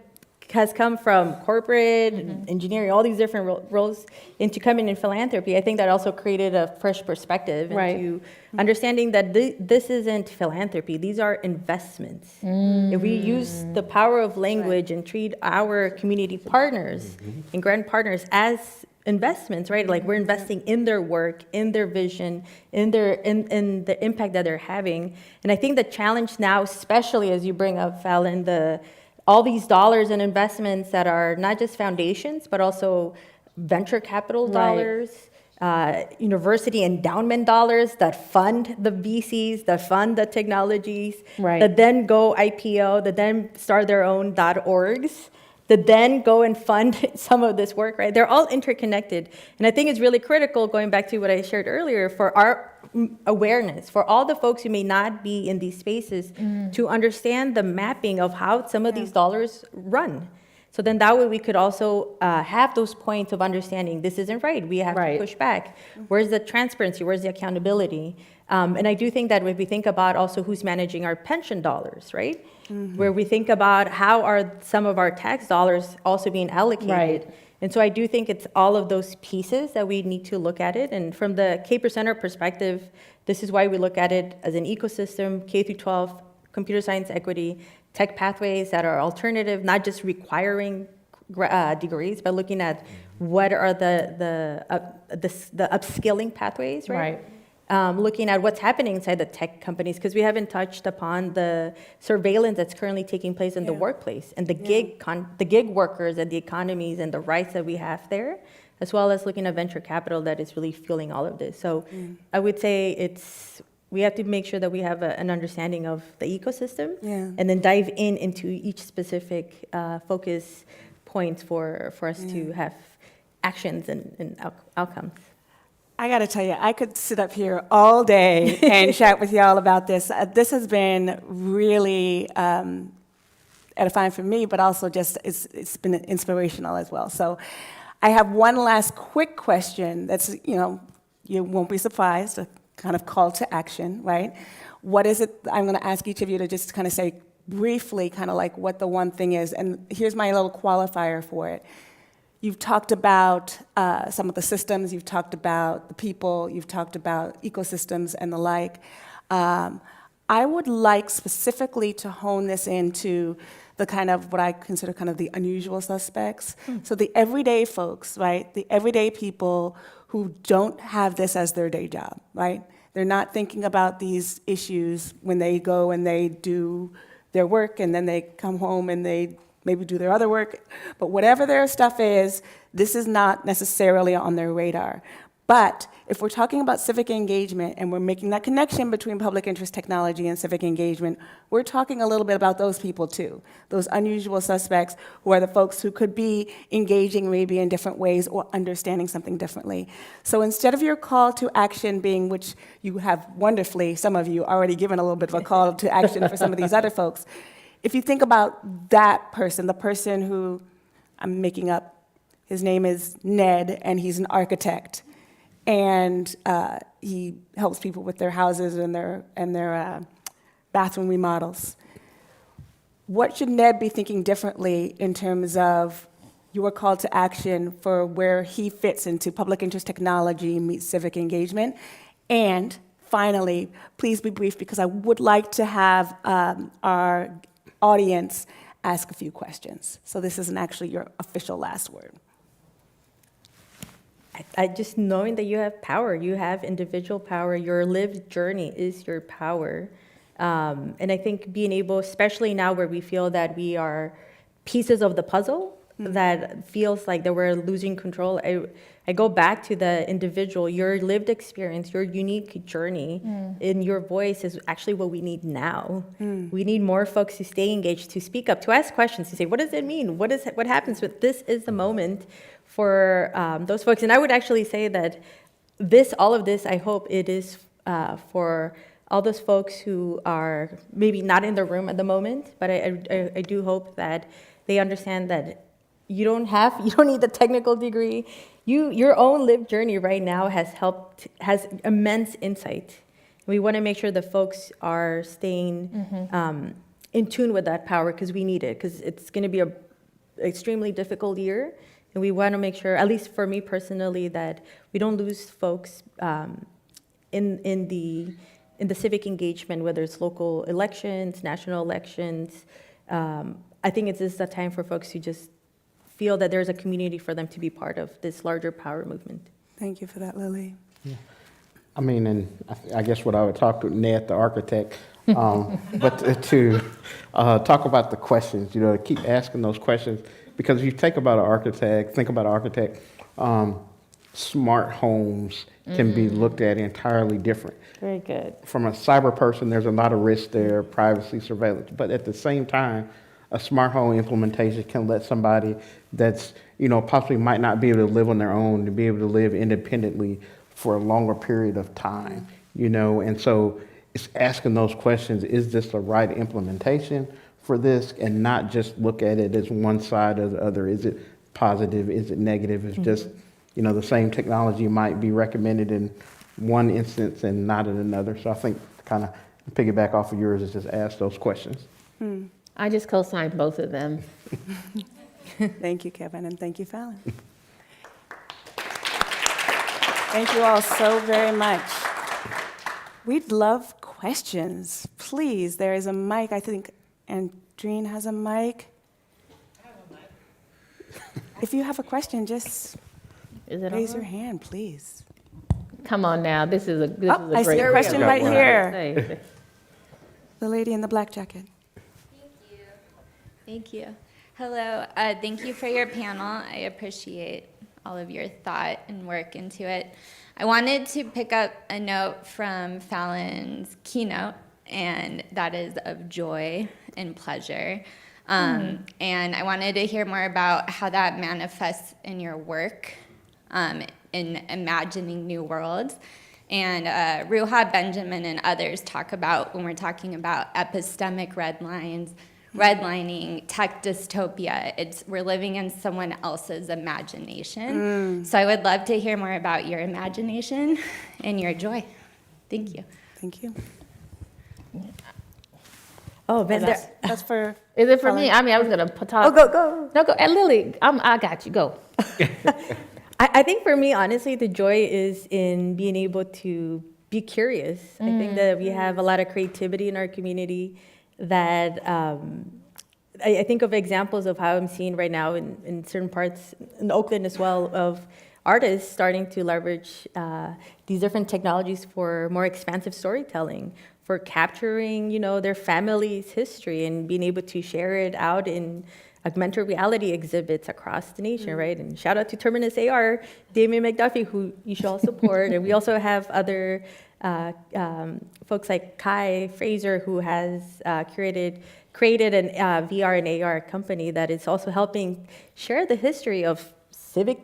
come from corporate, engineering, all these different roles, into coming in philanthropy, I think that also created a fresh perspective into understanding that this isn't philanthropy. These are investments. If we use the power of language and treat our community partners and grant partners as investments, right? Like we're investing in their work, in their vision, in the impact that they're having. And I think the challenge now, especially as you bring up, Fallon, all these dollars and investments that are not just foundations, but also venture capital dollars, university endowment dollars that fund the VCs, that fund the technologies, that then go IPO, that then start their own .orgs, that then go and fund some of this work, right? They're all interconnected. And I think it's really critical, going back to what I shared earlier, for our awareness, for all the folks who may not be in these spaces, to understand the mapping of how some of these dollars run. So then that way we could also have those points of understanding, this isn't right, we have to push back. Where's the transparency, where's the accountability? And I do think that if we think about also who's managing our pension dollars, right? Where we think about how are some of our tax dollars also being allocated. And so I do think it's all of those pieces that we need to look at it. And from the Kapor Center perspective, this is why we look at it as an ecosystem, K through 12, computer science equity, tech pathways that are alternative, not just requiring degrees, but looking at what are the upskilling pathways, right? Looking at what's happening inside the tech companies, because we haven't touched upon the surveillance that's currently taking place in the workplace, and the gig workers and the economies and the rights that we have there, as well as looking at venture capital that is really fueling all of this. So I would say we have to make sure that we have an understanding of the ecosystem, and then dive into each specific focus points for us to have actions and outcomes. I got to tell you, I could sit up here all day and chat with y'all about this. This has been really edifying for me, but also just it's been inspirational as well. So I have one last quick question that's, you won't be surprised, a kind of call to action, right? What is it? I'm going to ask each of you to just kind of say briefly kind of like what the one thing is. And here's my little qualifier for it. You've talked about some of the systems, you've talked about the people, you've talked about ecosystems and the like. I would like specifically to hone this into the kind of what I consider kind of the unusual suspects. So the everyday folks, right? The everyday people who don't have this as their day job, right? They're not thinking about these issues when they go and they do their work and then they come home and they maybe do their other work, but whatever their stuff is, this is not necessarily on their radar. But if we're talking about civic engagement and we're making that connection between public interest technology and civic engagement, we're talking a little bit about those people too, those unusual suspects who are the folks who could be engaging maybe in different ways or understanding something differently. So instead of your call to action being, which you have wonderfully, some of you already given a little bit of a call to action for some of these other folks, if you think about that person, the person who, I'm making up His name is Ned, and he's an architect. And he helps people with their houses and their bathroom remodels. What should Ned be thinking differently in terms of your call to action for where he fits into public interest technology meets civic engagement? And finally, please be brief, because I would like to have our audience ask a few questions. So this isn't actually your official last word. I just knowing that you have power, you have individual power, your lived journey is your power. And I think being able, especially now where we feel that we are pieces of the puzzle, that feels like that we're losing control. I go back to the individual, your lived experience, your unique journey in your voice is actually what we need now. We need more folks to stay engaged, to speak up, to ask questions, to say, what does it mean? What happens with this is the moment for those folks. And I would actually say that all of this, I hope it is for all those folks who are maybe not in the room at the moment, but I do hope that they understand that you don't need the technical degree. Your own lived journey right now has immense insight. We want to make sure the folks are staying in tune with that power, because we need it, because it's going to be an extremely difficult year. And we want to make sure, at least for me personally, that we don't lose folks in the civic engagement, whether it's local elections, national elections. I think it's just a time for folks who just feel that there's a community for them to be part of this larger power movement. Thank you for that, Lili. Yeah. I mean, and I guess what I would talk to Ned, the architect, but to talk about the questions, to keep asking those questions, because if you think about an architect, smart homes can be looked at entirely different. Very good. From a cyber person, there's a lot of risk there, privacy, surveillance, but at the same time, a smart home implementation can let somebody that's, possibly might not be able to live on their own to be able to live independently for a longer period of time, and so it's asking those questions, is this the right implementation for this, and not just look at it as one side or the other. Is it positive? Is it negative? It's just, the same technology might be recommended in one instance and not in another. So I think kind of piggyback off of yours is just ask those questions. I just co-signed both of them. Thank you, Kevin, and thank you, Fallon. Thank you all so very much. We'd love questions. Please, there is a mic. I think Andreen has a mic. I have a mic. If you have a question, just raise your hand, please. Come on now, this is a great I see a question right here. Hey. The lady in the black jacket. Thank you. Hello. Thank you for your panel. I appreciate all of your thought and work into it. I wanted to pick up a note from Fallon's keynote, and that is of joy and pleasure. And I wanted to hear more about how that manifests in your work in imagining new worlds. And Ruha Benjamin and others talk about, when we're talking about epistemic redlining, tech dystopia, we're living in someone else's imagination. So I would love to hear more about your imagination and your joy. Thank you. Thank you. Oh, but That's for... Is it for me? I mean, I was going to talk. Oh, go. No, go. And Lili, I got you. Go. I think for me, honestly, the joy is in being able to be curious. I think that we have a lot of creativity in our community that I think of examples of how I'm seeing right now in certain parts, in Oakland as well, of artists starting to leverage these different technologies for more expansive storytelling, for capturing, their family's history and being able to share it out in augmented reality exhibits across the nation, right? And shout out to Terminus AR, Damien McDuffie, who you should all support. And we also have other folks like Kai Fraser, who has created an VR and AR company that is also helping share the history of civic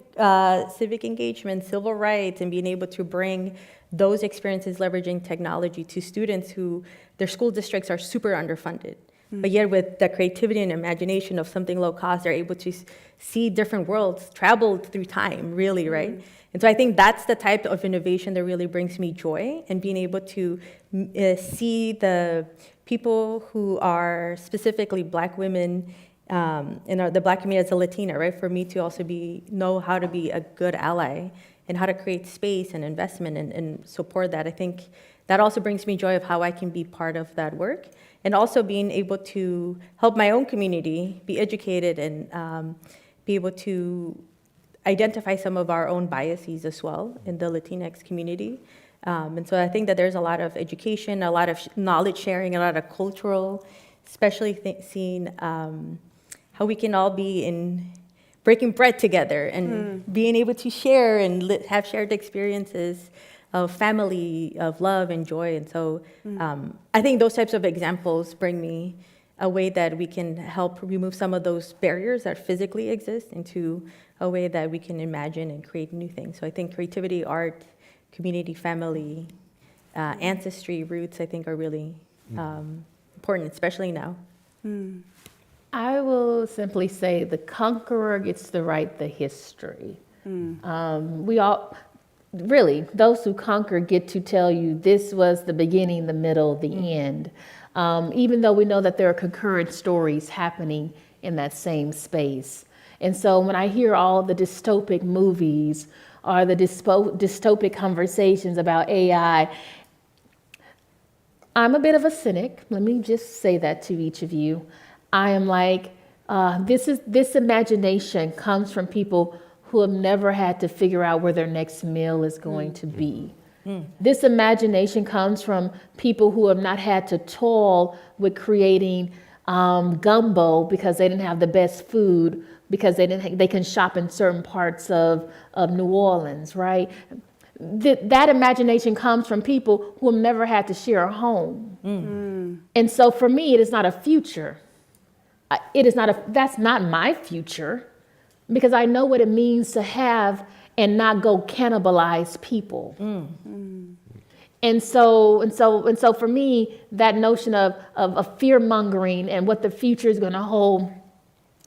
engagement, civil rights, and being able to bring those experiences leveraging technology to students who their school districts are super underfunded. But yet with the creativity and imagination of something low cost, they're able to see different worlds, travel through time, really, right? And so I think that's the type of innovation that really brings me joy, and being able to see the people who are specifically Black women in the Black community as a Latina, right? For me to also know how to be a good ally and how to create space and investment and support that. I think that also brings me joy of how I can be part of that work, and also being able to help my own community be educated and be able to identify some of our own biases as well in the Latinx community. And so I think that there's a lot of education, a lot of knowledge sharing, a lot of cultural, especially seeing how we can all be in breaking bread together and being able to share and have shared experiences of family, of love and joy. And so I think those types of examples bring me a way that we can help remove some of those barriers that physically exist into a way that we can imagine and create new things. So I think creativity, art, community, family, ancestry, roots, I think are really important, especially now. I will simply say the conqueror gets to write the history. We all, really, those who conquer get to tell you this was the beginning, the middle, the end. Even though we know that there are concurrent stories happening in that same space. And so when I hear all the dystopic movies or the dystopic conversations about AI, I'm a bit of a cynic. Let me just say that to each of you. I am like, this imagination comes from people who have never had to figure out where their next meal is going to be. This imagination comes from people who have not had to toil with creating gumbo because they didn't have the best food, because they can shop in certain parts of New Orleans, right? That imagination comes from people who have never had to share a home. And so for me, it is not a future. That's not my future, because I know what it means to have and not go cannibalize people. And so for me, that notion of fear mongering and what the future is going to hold,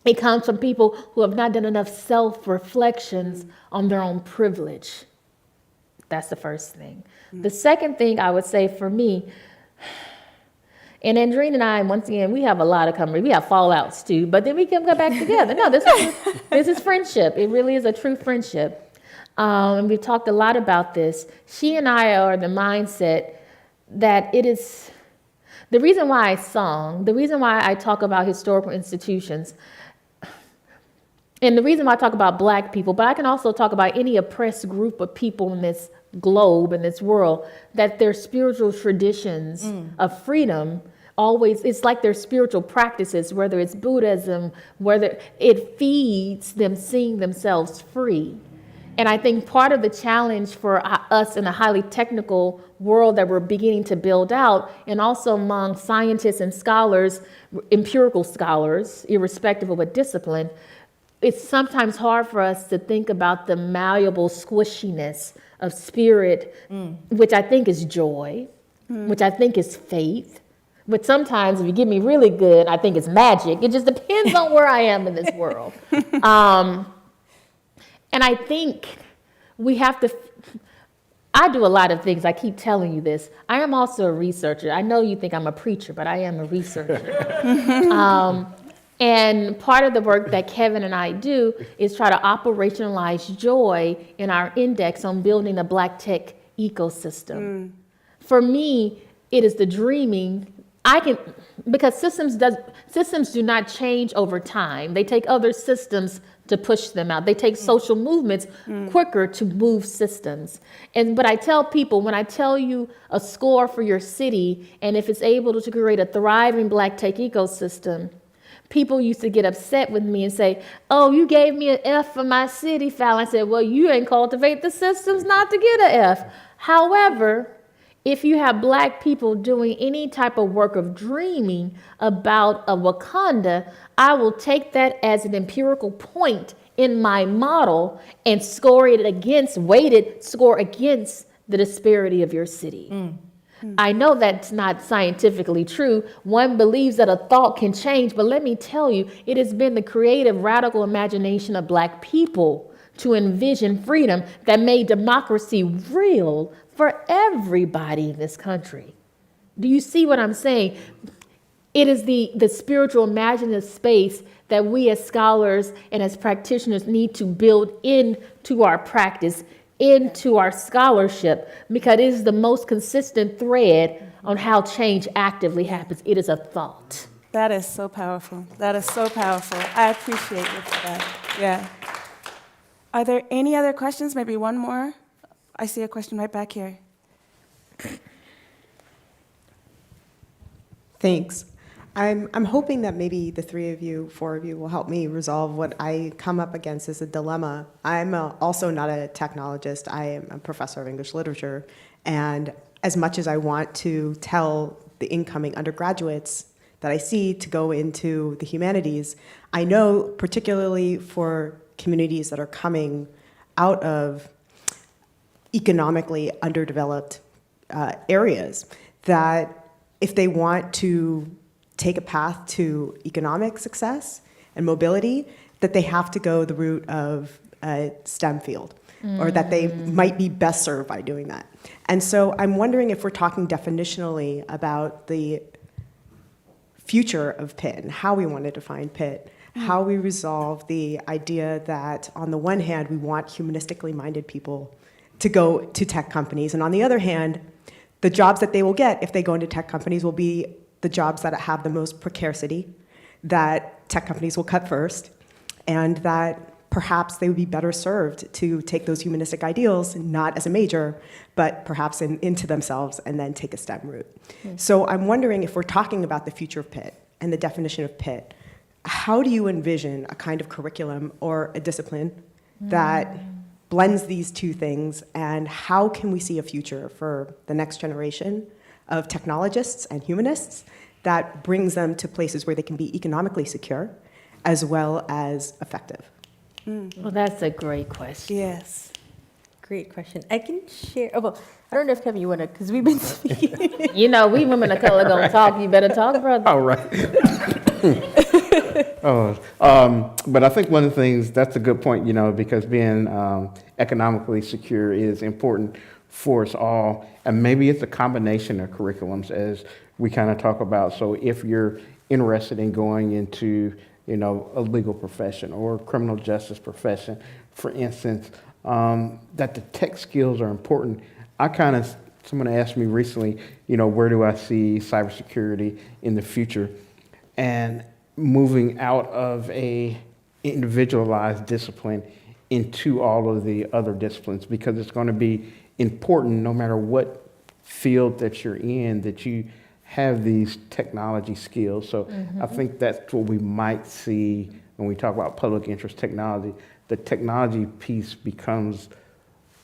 it comes from people who have not done enough self-reflections on their own privilege. That's the first thing. The second thing I would say for me, and Andreen and I, once again, we have a lot of conversations. We have fallouts too, but then we can come back together. No, this is friendship. It really is a true friendship. And we've talked a lot about this. She and I are the mindset that it is the reason why I sung, the reason why I talk about historical institutions, and the reason why I talk about Black people, but I can also talk about any oppressed group of people in this globe, in this world, that their spiritual traditions of freedom always, it's like their spiritual practices, whether it's Buddhism, whether it feeds them seeing themselves free. And I think part of the challenge for us in a highly technical world that we're beginning to build out, and also among scientists and scholars, empirical scholars, irrespective of what discipline, it's sometimes hard for us to think about the malleable squishiness of spirit, which I think is joy, which I think is faith, which sometimes, if you get me really good, I think it's magic. It just depends on where I am in this world. And I think we have to, I do a lot of things. I keep telling you this. I am also a researcher. I know you think I'm a preacher, but I am a researcher. And part of the work that Kevin and I do is try to operationalize joy in our index on building a Black tech ecosystem. For me, it is the dreaming. Because systems do not change over time. They take other systems to push them out. They take social movements quicker to move systems. But I tell people, when I tell you a score for your city, and if it's able to create a thriving Black tech ecosystem, people used to get upset with me and say, oh, you gave me an F for my city, Fallon. I said, well, you ain't cultivate the systems not to get an F. However, if you have Black people doing any type of work of dreaming about a Wakanda, I will take that as an empirical point in my model and score against the disparity of your city. I know that's not scientifically true. One believes that a thought can change, but let me tell you, it has been the creative, radical imagination of Black people to envision freedom that made democracy real for everybody in this country. Do you see what I'm saying? It is the spiritual imaginative space that we as scholars and as practitioners need to build into our practice, into our scholarship, because it is the most consistent thread on how change actively happens. It is a thought. That is so powerful. That is so powerful. I appreciate you for that. Yeah. Are there any other questions? Maybe one more? I see a question right back here. Thanks. I'm hoping that maybe the three of you, four of you, will help me resolve what I come up against as a dilemma. I'm also not a technologist. I am a professor of English literature. And as much as I want to tell the incoming undergraduates that I see to go into the humanities, I know particularly for communities that are coming out of economically underdeveloped areas, that if they want to take a path to economic success and mobility, that they have to go the route of a STEM field, or that they might be best served by doing that. And so I'm wondering if we're talking definitionally about the future of Pitt and how we want to define Pitt, how we resolve the idea that on the one hand, we want humanistically minded people to go to tech companies, and on the other hand, the jobs that they will get if they go into tech companies will be the jobs that have the most precarity, that tech companies will cut first, and that perhaps they would be better served to take those humanistic ideals, not as a major, but perhaps into themselves and then take a STEM route. So I'm wondering, if we're talking about the future of Pitt and the definition of Pitt, how do you envision a kind of curriculum or a discipline that blends these two things, and how can we see a future for the next generation of technologists and humanists that brings them to places where they can be economically secure as well as effective? Well, that's a great question. Yes. Great question. I can share. Oh, well, I don't know if Kevin, you want to, because we've been speaking. You know, we women of color gonna talk. You better talk, brother. All right. But I think one of the things, that's a good point, because being economically secure is important for us all. And maybe it's a combination of curriculums, as we kind of talk about. So if you're interested in going into, a legal profession or a criminal justice profession, for instance, that the tech skills are important. Someone asked me recently, where do I see cybersecurity in the future? And moving out of a individualized discipline into all of the other disciplines, because it's going to be important no matter what field that you're in, that you have these technology skills. So I think that's what we might see when we talk about public interest technology. The technology piece becomes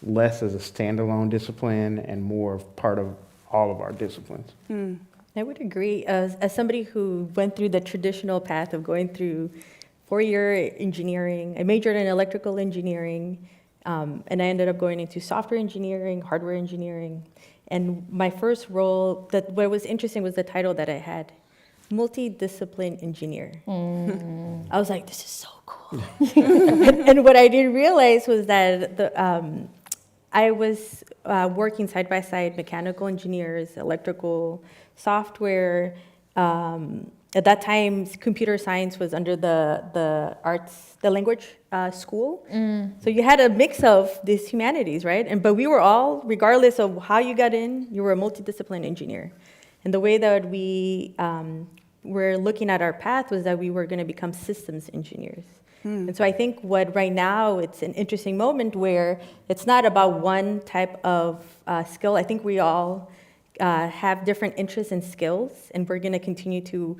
less as a standalone discipline and more of part of all of our disciplines. I would agree. As somebody who went through the traditional path of going through four-year engineering, I majored in electrical engineering, and I ended up going into software engineering, hardware engineering. And my first role, what was interesting was the title that I had, multidiscipline engineer. I was like, this is so cool. And what I didn't realize was that I was working side by side, mechanical engineers, electrical, software. At that time, computer science was under the arts, the language school. So you had a mix of these humanities, right? But we were all, regardless of how you got in, you were a multidiscipline engineer. And the way that we were looking at our path was that we were going to become systems engineers. And so I think right now, it's an interesting moment where it's not about one type of skill. I think we all have different interests and skills, and we're going to continue to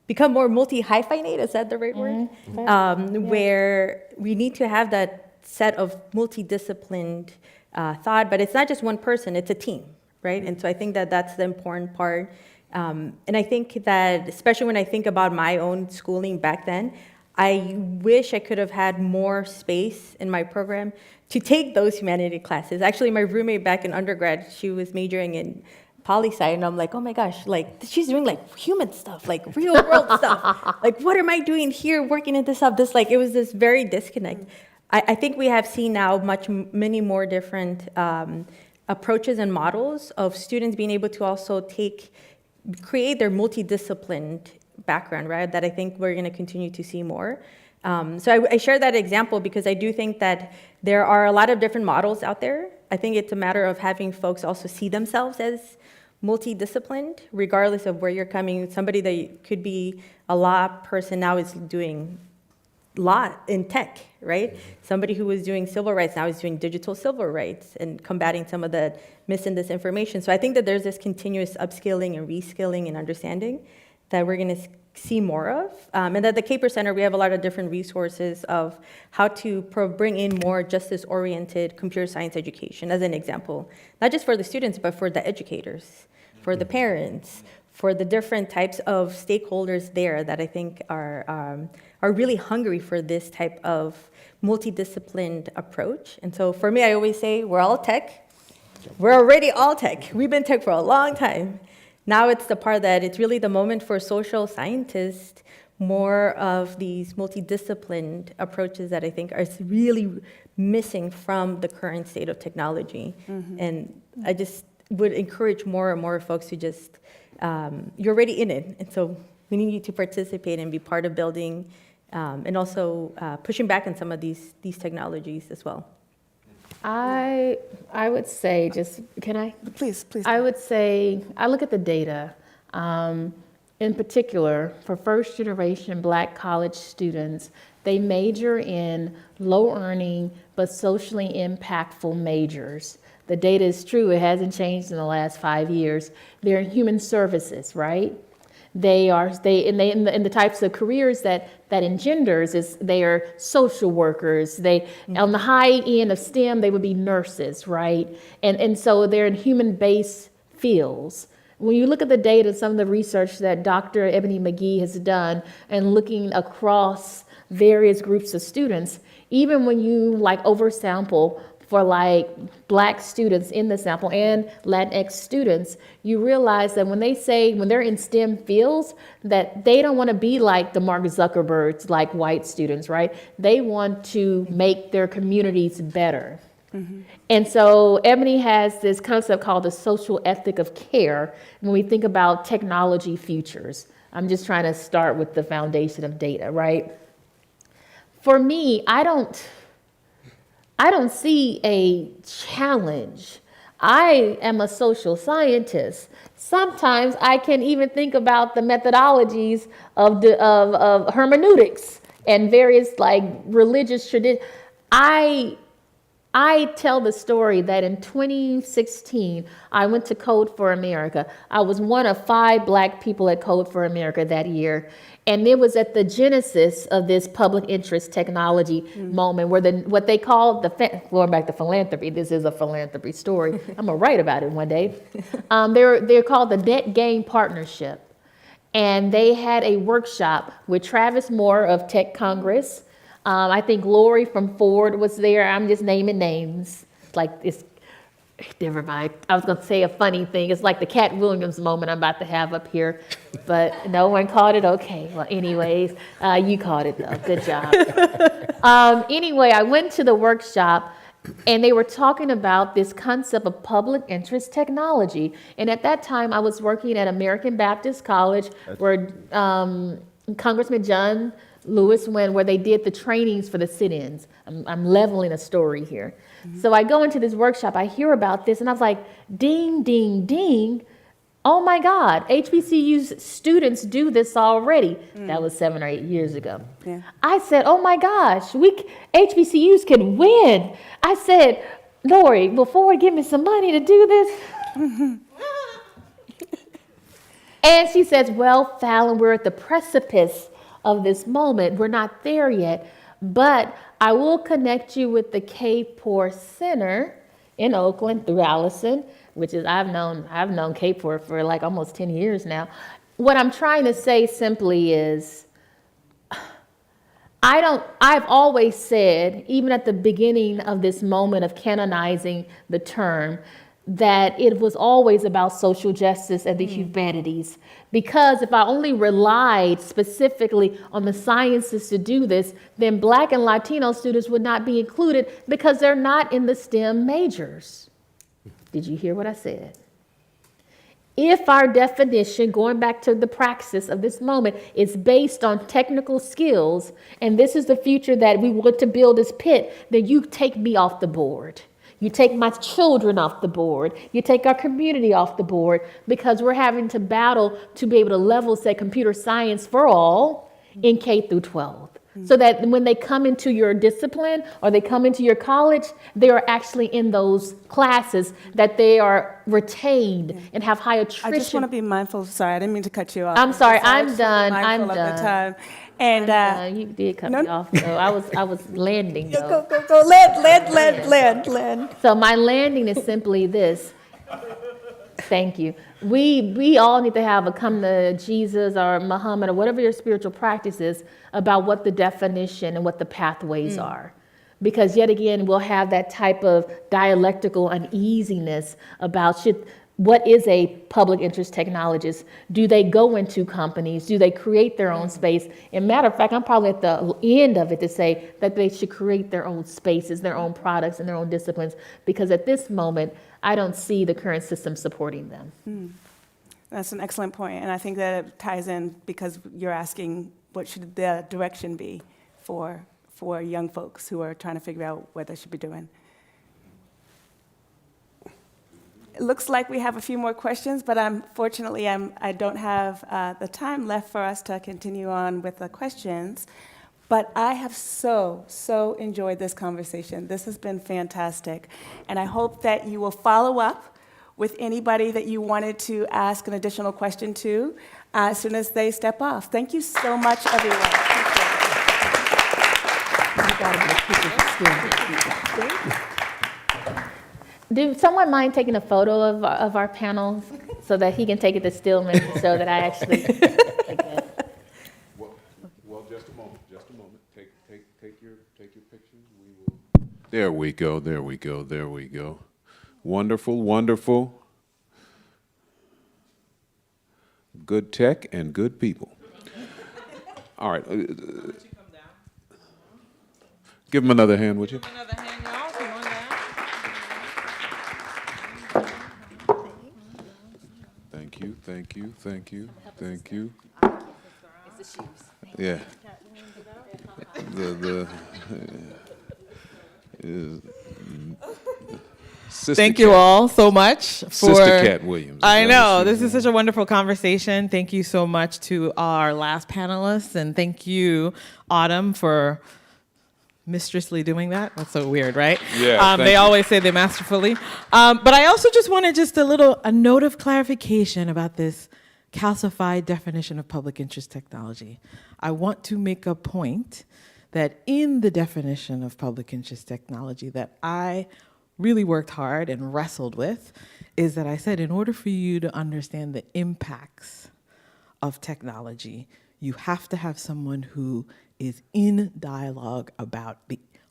become more multi-hyphenate, is that the right word? Where we need to have that set of multidisciplined thought, but it's not just one person, it's a team, right? And so I think that that's the important part. And I think that, especially when I think about my own schooling back then, I wish I could have had more space in my program to take those humanities classes. Actually, my roommate back in undergrad, she was majoring in poli-sci, and I'm like, oh my gosh, like she's doing like human stuff, like real world stuff. Like, what am I doing here working at this stuff? This, like, it was this very disconnect. I think we have seen now many more different approaches and models of students being able to also create their multidisciplined background, right? That I think we're going to continue to see more. So I share that example because I do think that there are a lot of different models out there. I think it's a matter of having folks also see themselves as multidisciplined, regardless of where you're coming. Somebody that could be a law person now is doing law in tech, right? Somebody who was doing civil rights now is doing digital civil rights and combating some of the mis and disinformation. So I think that there's this continuous upskilling and reskilling and understanding that we're going to see more of. And at the Kapor Center, we have a lot of different resources of how to bring in more justice-oriented computer science education, as an example, not just for the students, but for the educators, for the parents, for the different types of stakeholders there that I think are really hungry for this type of multidisciplined approach. And so for me, I always say, we're all tech. We're already all tech. We've been tech for a long time. Now it's the part that it's really the moment for social scientists, more of these multidisciplined approaches that I think are really missing from the current state of technology. And I just would encourage more and more folks to just, you're already in it. And so we need you to participate and be part of building and also pushing back on some of these technologies as well. I would say can I? Please. I would say, I look at the data, in particular, for first generation Black college students, they major in low earning but socially impactful majors. The data is true, it hasn't changed in the last 5 years. They're in human services, right? In the types of careers that engenders is they are social workers. On the high end of STEM, they would be nurses, right? And so they're in human-based fields. When you look at the data, some of the research that Dr. Ebony McGee has done and looking across various groups of students, even when you oversample for Black students in the sample and Latinx students, you realize that when they're in STEM fields, that they don't want to be like the Mark Zuckerbergs, like white students, right? They want to make their communities better. And so Ebony has this concept called the social ethic of care when we think about technology futures. I'm just trying to start with the foundation of data, right? For me, I don't see a challenge. I am a social scientist. Sometimes I can even think about the methodologies of hermeneutics and various religious traditions. I tell the story that in 2016, I went to Code for America. I was one of 5 Black people at Code for America that year. And it was at the genesis of this public interest technology moment where what they call going back to philanthropy, this is a philanthropy story. I'm going to write about it one day. They're called the Net Gain Partnership. And they had a workshop with Travis Moore of Tech Congress. I think Lori from Ford was there. I'm just naming names. Never mind. I was going to say a funny thing. It's like the Cat Williams moment I'm about to have up here, but no one caught it. Okay. Well, anyways, you caught it though. Good job. Anyway, I went to the workshop and they were talking about this concept of public interest technology. And at that time, I was working at American Baptist College where Congressman John Lewis where they did the trainings for the sit-ins. I'm leveling a story here. So I go into this workshop, I hear about this, and I was like, ding, ding, ding. Oh my God, HBCU's students do this already. That was 7 or 8 years ago. Yeah. I said, oh my gosh, HBCUs can win. I said, Lori, will Ford give me some money to do this? And she says, well, Fallon, we're at the precipice of this moment. We're not there yet, but I will connect you with the Kapor Center in Oakland through Allison, which is I've known Kapor for almost 10 years now. What I'm trying to say simply is I've always said, even at the beginning of this moment of canonizing the term, that it was always about social justice and the humanities. Because if I only relied specifically on the sciences to do this, then Black and Latino students would not be included because they're not in the STEM majors. Did you hear what I said? If our definition, going back to the praxis of this moment, is based on technical skills, and this is the future that we want to build as Pitt, then you take me off the board. You take my children off the board. You take our community off the board, because we're having to battle to be able to level set computer science for all in K through 12. So that when they come into your discipline or they come into your college, they are actually in those classes, that they are retained and have high attrition. I just want to be mindful. Sorry, I didn't mean to cut you off. I'm sorry, I I'm just wanna be done. I'm mindful of the done. time. And You did cut no- me off, though. I was landing, though. go, land. So my landing is simply this. Thank you. We all need to have a come to Jesus or Muhammad or whatever your spiritual practice is about what the definition and what the pathways are. Because yet again, we'll have that type of dialectical uneasiness about what is a public interest technologist? Do they go into companies? Do they create their own space? And matter of fact, I'm probably at the end of it to say that they should create their own spaces, their own products, and their own disciplines, because at this moment, I don't see the current system supporting them. That's an excellent point, and I think that it ties in because you're asking what should the direction be for young folks who are trying to figure out what they should be doing. It looks like we have a few more questions, but unfortunately, I don't have the time left for us to continue on with the questions. But I have so enjoyed this conversation. This has been fantastic. And I hope that you will follow up with anybody that you wanted to ask an additional question to as soon as they step off. Thank you so much, everyone. Do someone mind taking a photo of our panels so that he can take it to Stillman so that I actually take that? Well, just a moment. Take your pictures. We will. There we go. Wonderful. Good tech and good people. All right. Give him another hand, would you? Another hand, y'all. Come on down. Thank you. It's the shoes. Yeah. Sister Thank you Cat. all so much for Sister Cat Williams. I know this is such a wonderful conversation. Thank you so much to our last panelists, and thank you, Autumn, for mistresslessly doing that. That's so weird, right? Yeah, they you. always say they masterfully. But I also just wanted just a note of clarification about this calcified definition of public interest technology. I want to make a point that in the definition of public interest technology that I really worked hard and wrestled with is that I said, in order for you to understand the impacts of technology, you have to have someone who is in dialogue about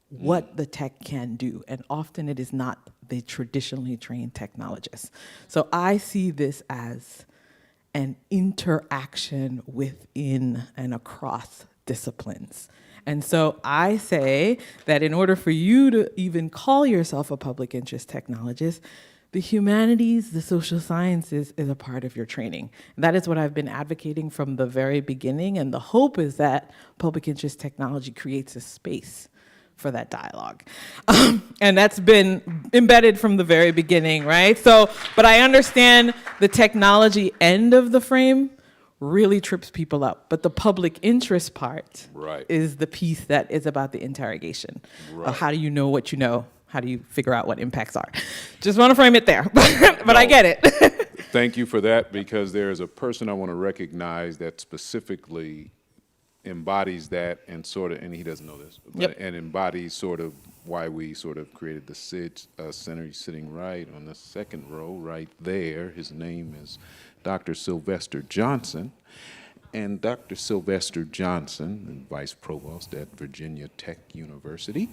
what the tech can do. And often it is not the traditionally trained technologists. So I see this as an interaction within and across disciplines. And so I say that in order for you to even call yourself a public interest technologist, the humanities, the social sciences is a part of your training. That is what I've been advocating from the very beginning, and the hope is that public interest technology creates a space for that dialogue. And that's been embedded from the very beginning, right? So, but I understand the technology end of the frame really trips people up. But the public interest part is the piece that is about the interrogation. Of how do you know what you know? How do you figure out what impacts are? Just want to frame it there, but I get it. Thank you for that, because there is a person I want to recognize that specifically embodies that and he doesn't know this, and embodies sort of why we sort of created the SIDGE Center. He's sitting right on the second row right there. His name is Dr. Sylvester Johnson. And Dr. Sylvester Johnson, Vice Provost at Virginia Tech University,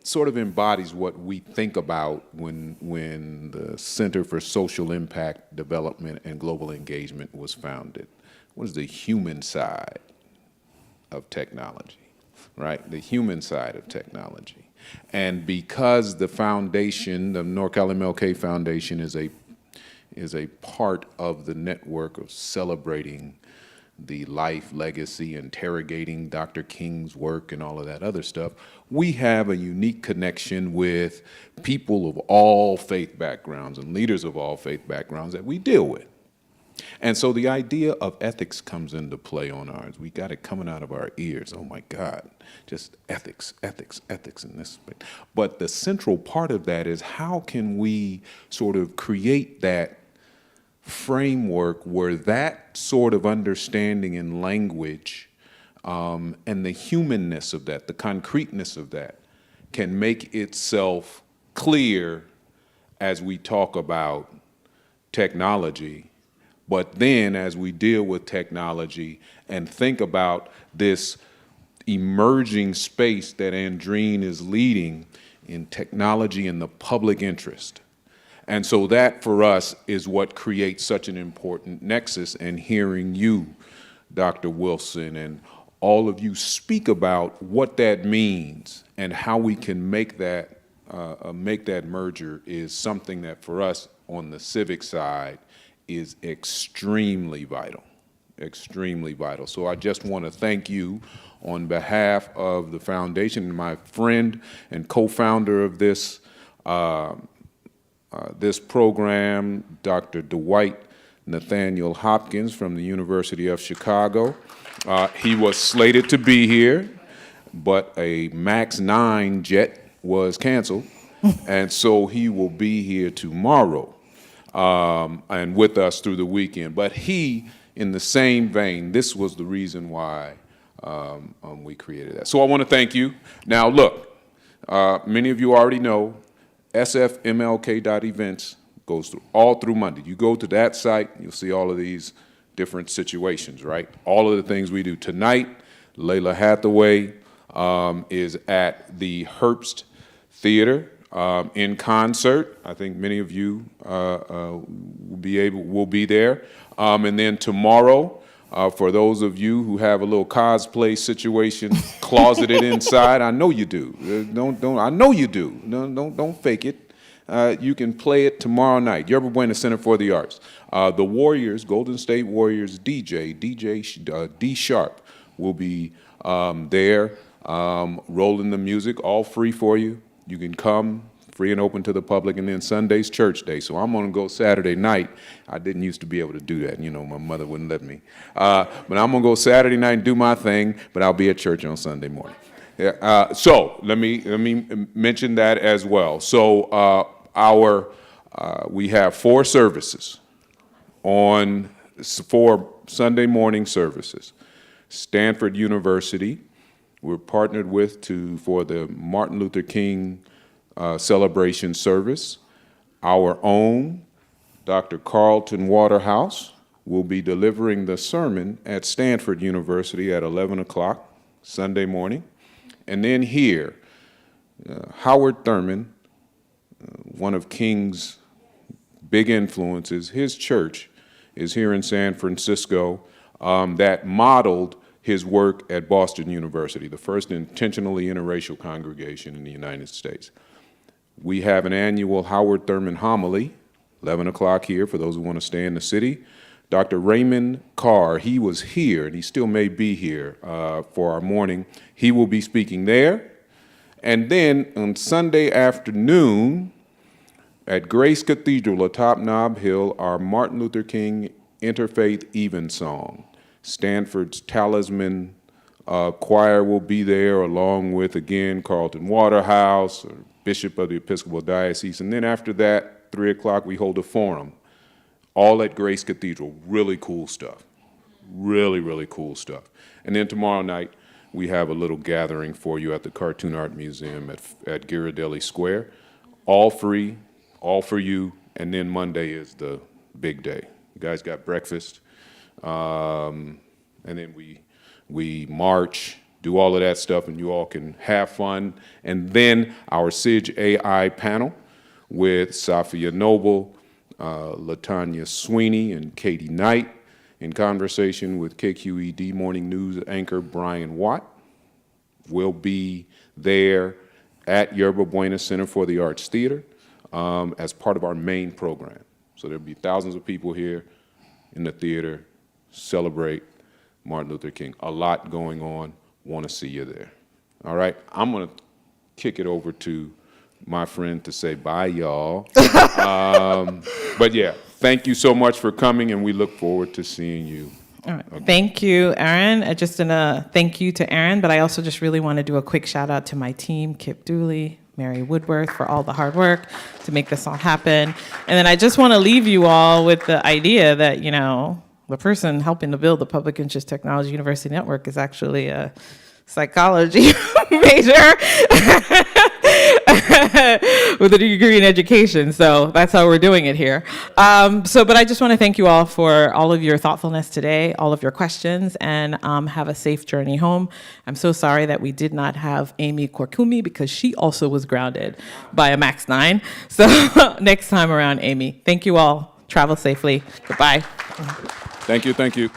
sort of embodies what we think about when the Center for Social Impact Development and Global Engagement was founded. What is the human side of technology, right? The human side of technology. And because the foundation, the NorcalMLK Foundation, is a part of the network of celebrating the life, legacy, interrogating Dr. King's work and all of that other stuff, we have a unique connection with people of all faith backgrounds and leaders of all faith backgrounds that we deal with. And so the idea of ethics comes into play on ours. We got it coming out of our ears. Oh my God, just ethics, ethics, ethics in this. But the central part of that is how can we sort of create that framework where that sort of understanding and language and the humanness of that, the concreteness of that, can make itself clear as we talk about technology. But then as we deal with technology and think about this emerging space that Andreen is leading in technology in the public interest. And so that, for us, is what creates such an important nexus. And hearing you, Dr. Wilson, and all of you speak about what that means and how we can make that merger is something that, for us, on the civic side, is extremely vital, extremely vital. So I just want to thank you on behalf of the foundation and my friend and co-founder of this this program, Dr. Dwight Nathaniel Hopkins from the University of Chicago. He was slated to be here, but a MAX 9 jet was canceled, and so he will be here tomorrow and with us through the weekend. But he, in the same vein, this was the reason why we created that. So I want to thank you. Now, look, many of you already know sfmlk.events goes all through Monday. You go to that site, you'll see all of these different situations, right? All of the things we do. Tonight, Layla Hathaway is at the Herbst Theater in concert. I think many of you will be there. And then tomorrow, for those of you who have a little cosplay situation closeted inside, I know you do. I know you do. Don't fake it. You can play it tomorrow night. Yerba Buena Center for the Arts. The Warriors, Golden State Warriors DJ D Sharp will be there rolling the music, all free for you. You can come, free and open to the public, and then Sunday's church day. So I'm going to go Saturday night. I didn't used to be able to do that. You know, my mother wouldn't let me. But I'm going to go Saturday night and do my thing, but I'll be at church on Sunday morning. Yeah, so let me mention that as well. So we have 4 services on 4 Sunday morning services. Stanford University, we're partnered with for the Martin Luther King celebration service. Our own Dr. Carlton Waterhouse will be delivering the sermon at Stanford University at 11 o'clock Sunday morning. And then here, Howard Thurman, one of King's big influences, his church is here in San Francisco that modeled his work at Boston University, the first intentionally interracial congregation in the United States. We have an annual Howard Thurman homily, 11 o'clock here for those who want to stay in the city. Dr. Raymond Carr, he was here, and he still may be here for our morning. He will be speaking there. And then on Sunday afternoon at Grace Cathedral atop Nob Hill, our Martin Luther King Interfaith Evensong. Stanford's Talisman Choir will be there, along with, again, Carlton Waterhouse, Bishop of the Episcopal Diocese. And then after that, 3 o'clock, we hold a forum, all at Grace Cathedral. Really cool stuff. Really, really cool stuff. And then tomorrow night, we have a little gathering for you at the Cartoon Art Museum at Ghirardelli Square. All free, all for you. And then Monday is the big day. You guys got breakfast. And then we march do all of that stuff, and you all can have fun. And then our SIDGE AI panel with Safia Noble, LaTanya Sweeney, and Katie Knight, in conversation with KQED Morning News anchor Brian Watt. Will be there at Yerba Buena Center for the Arts Theater as part of our main program. So there'll be thousands of people here in the theater, celebrate Martin Luther King. A lot going on. Want to see you there. All right, I'm going to kick it over to my friend to say bye, y'all. But yeah, thank you so much for coming, and we look forward to seeing you. All right. Thank you, Aaron. Just a thank you to Aaron, but I also just really want to do a quick shout out to my team, Kip Dooley, Mary Woodworth, for all the hard work to make this all happen. And then I just want to leave you all with the idea that, you know, the person helping to build the Public Interest Technology University Network is actually a psychology major with a degree in education. So that's how we're doing it here. But I just want to thank you all for all of your thoughtfulness today, all of your questions, and have a safe journey home. I'm so sorry that we did not have Amy Korkumi because she also was grounded by a MAX 9. So next time around, Amy, thank you all. Travel safely. Goodbye. Thank you, thank you.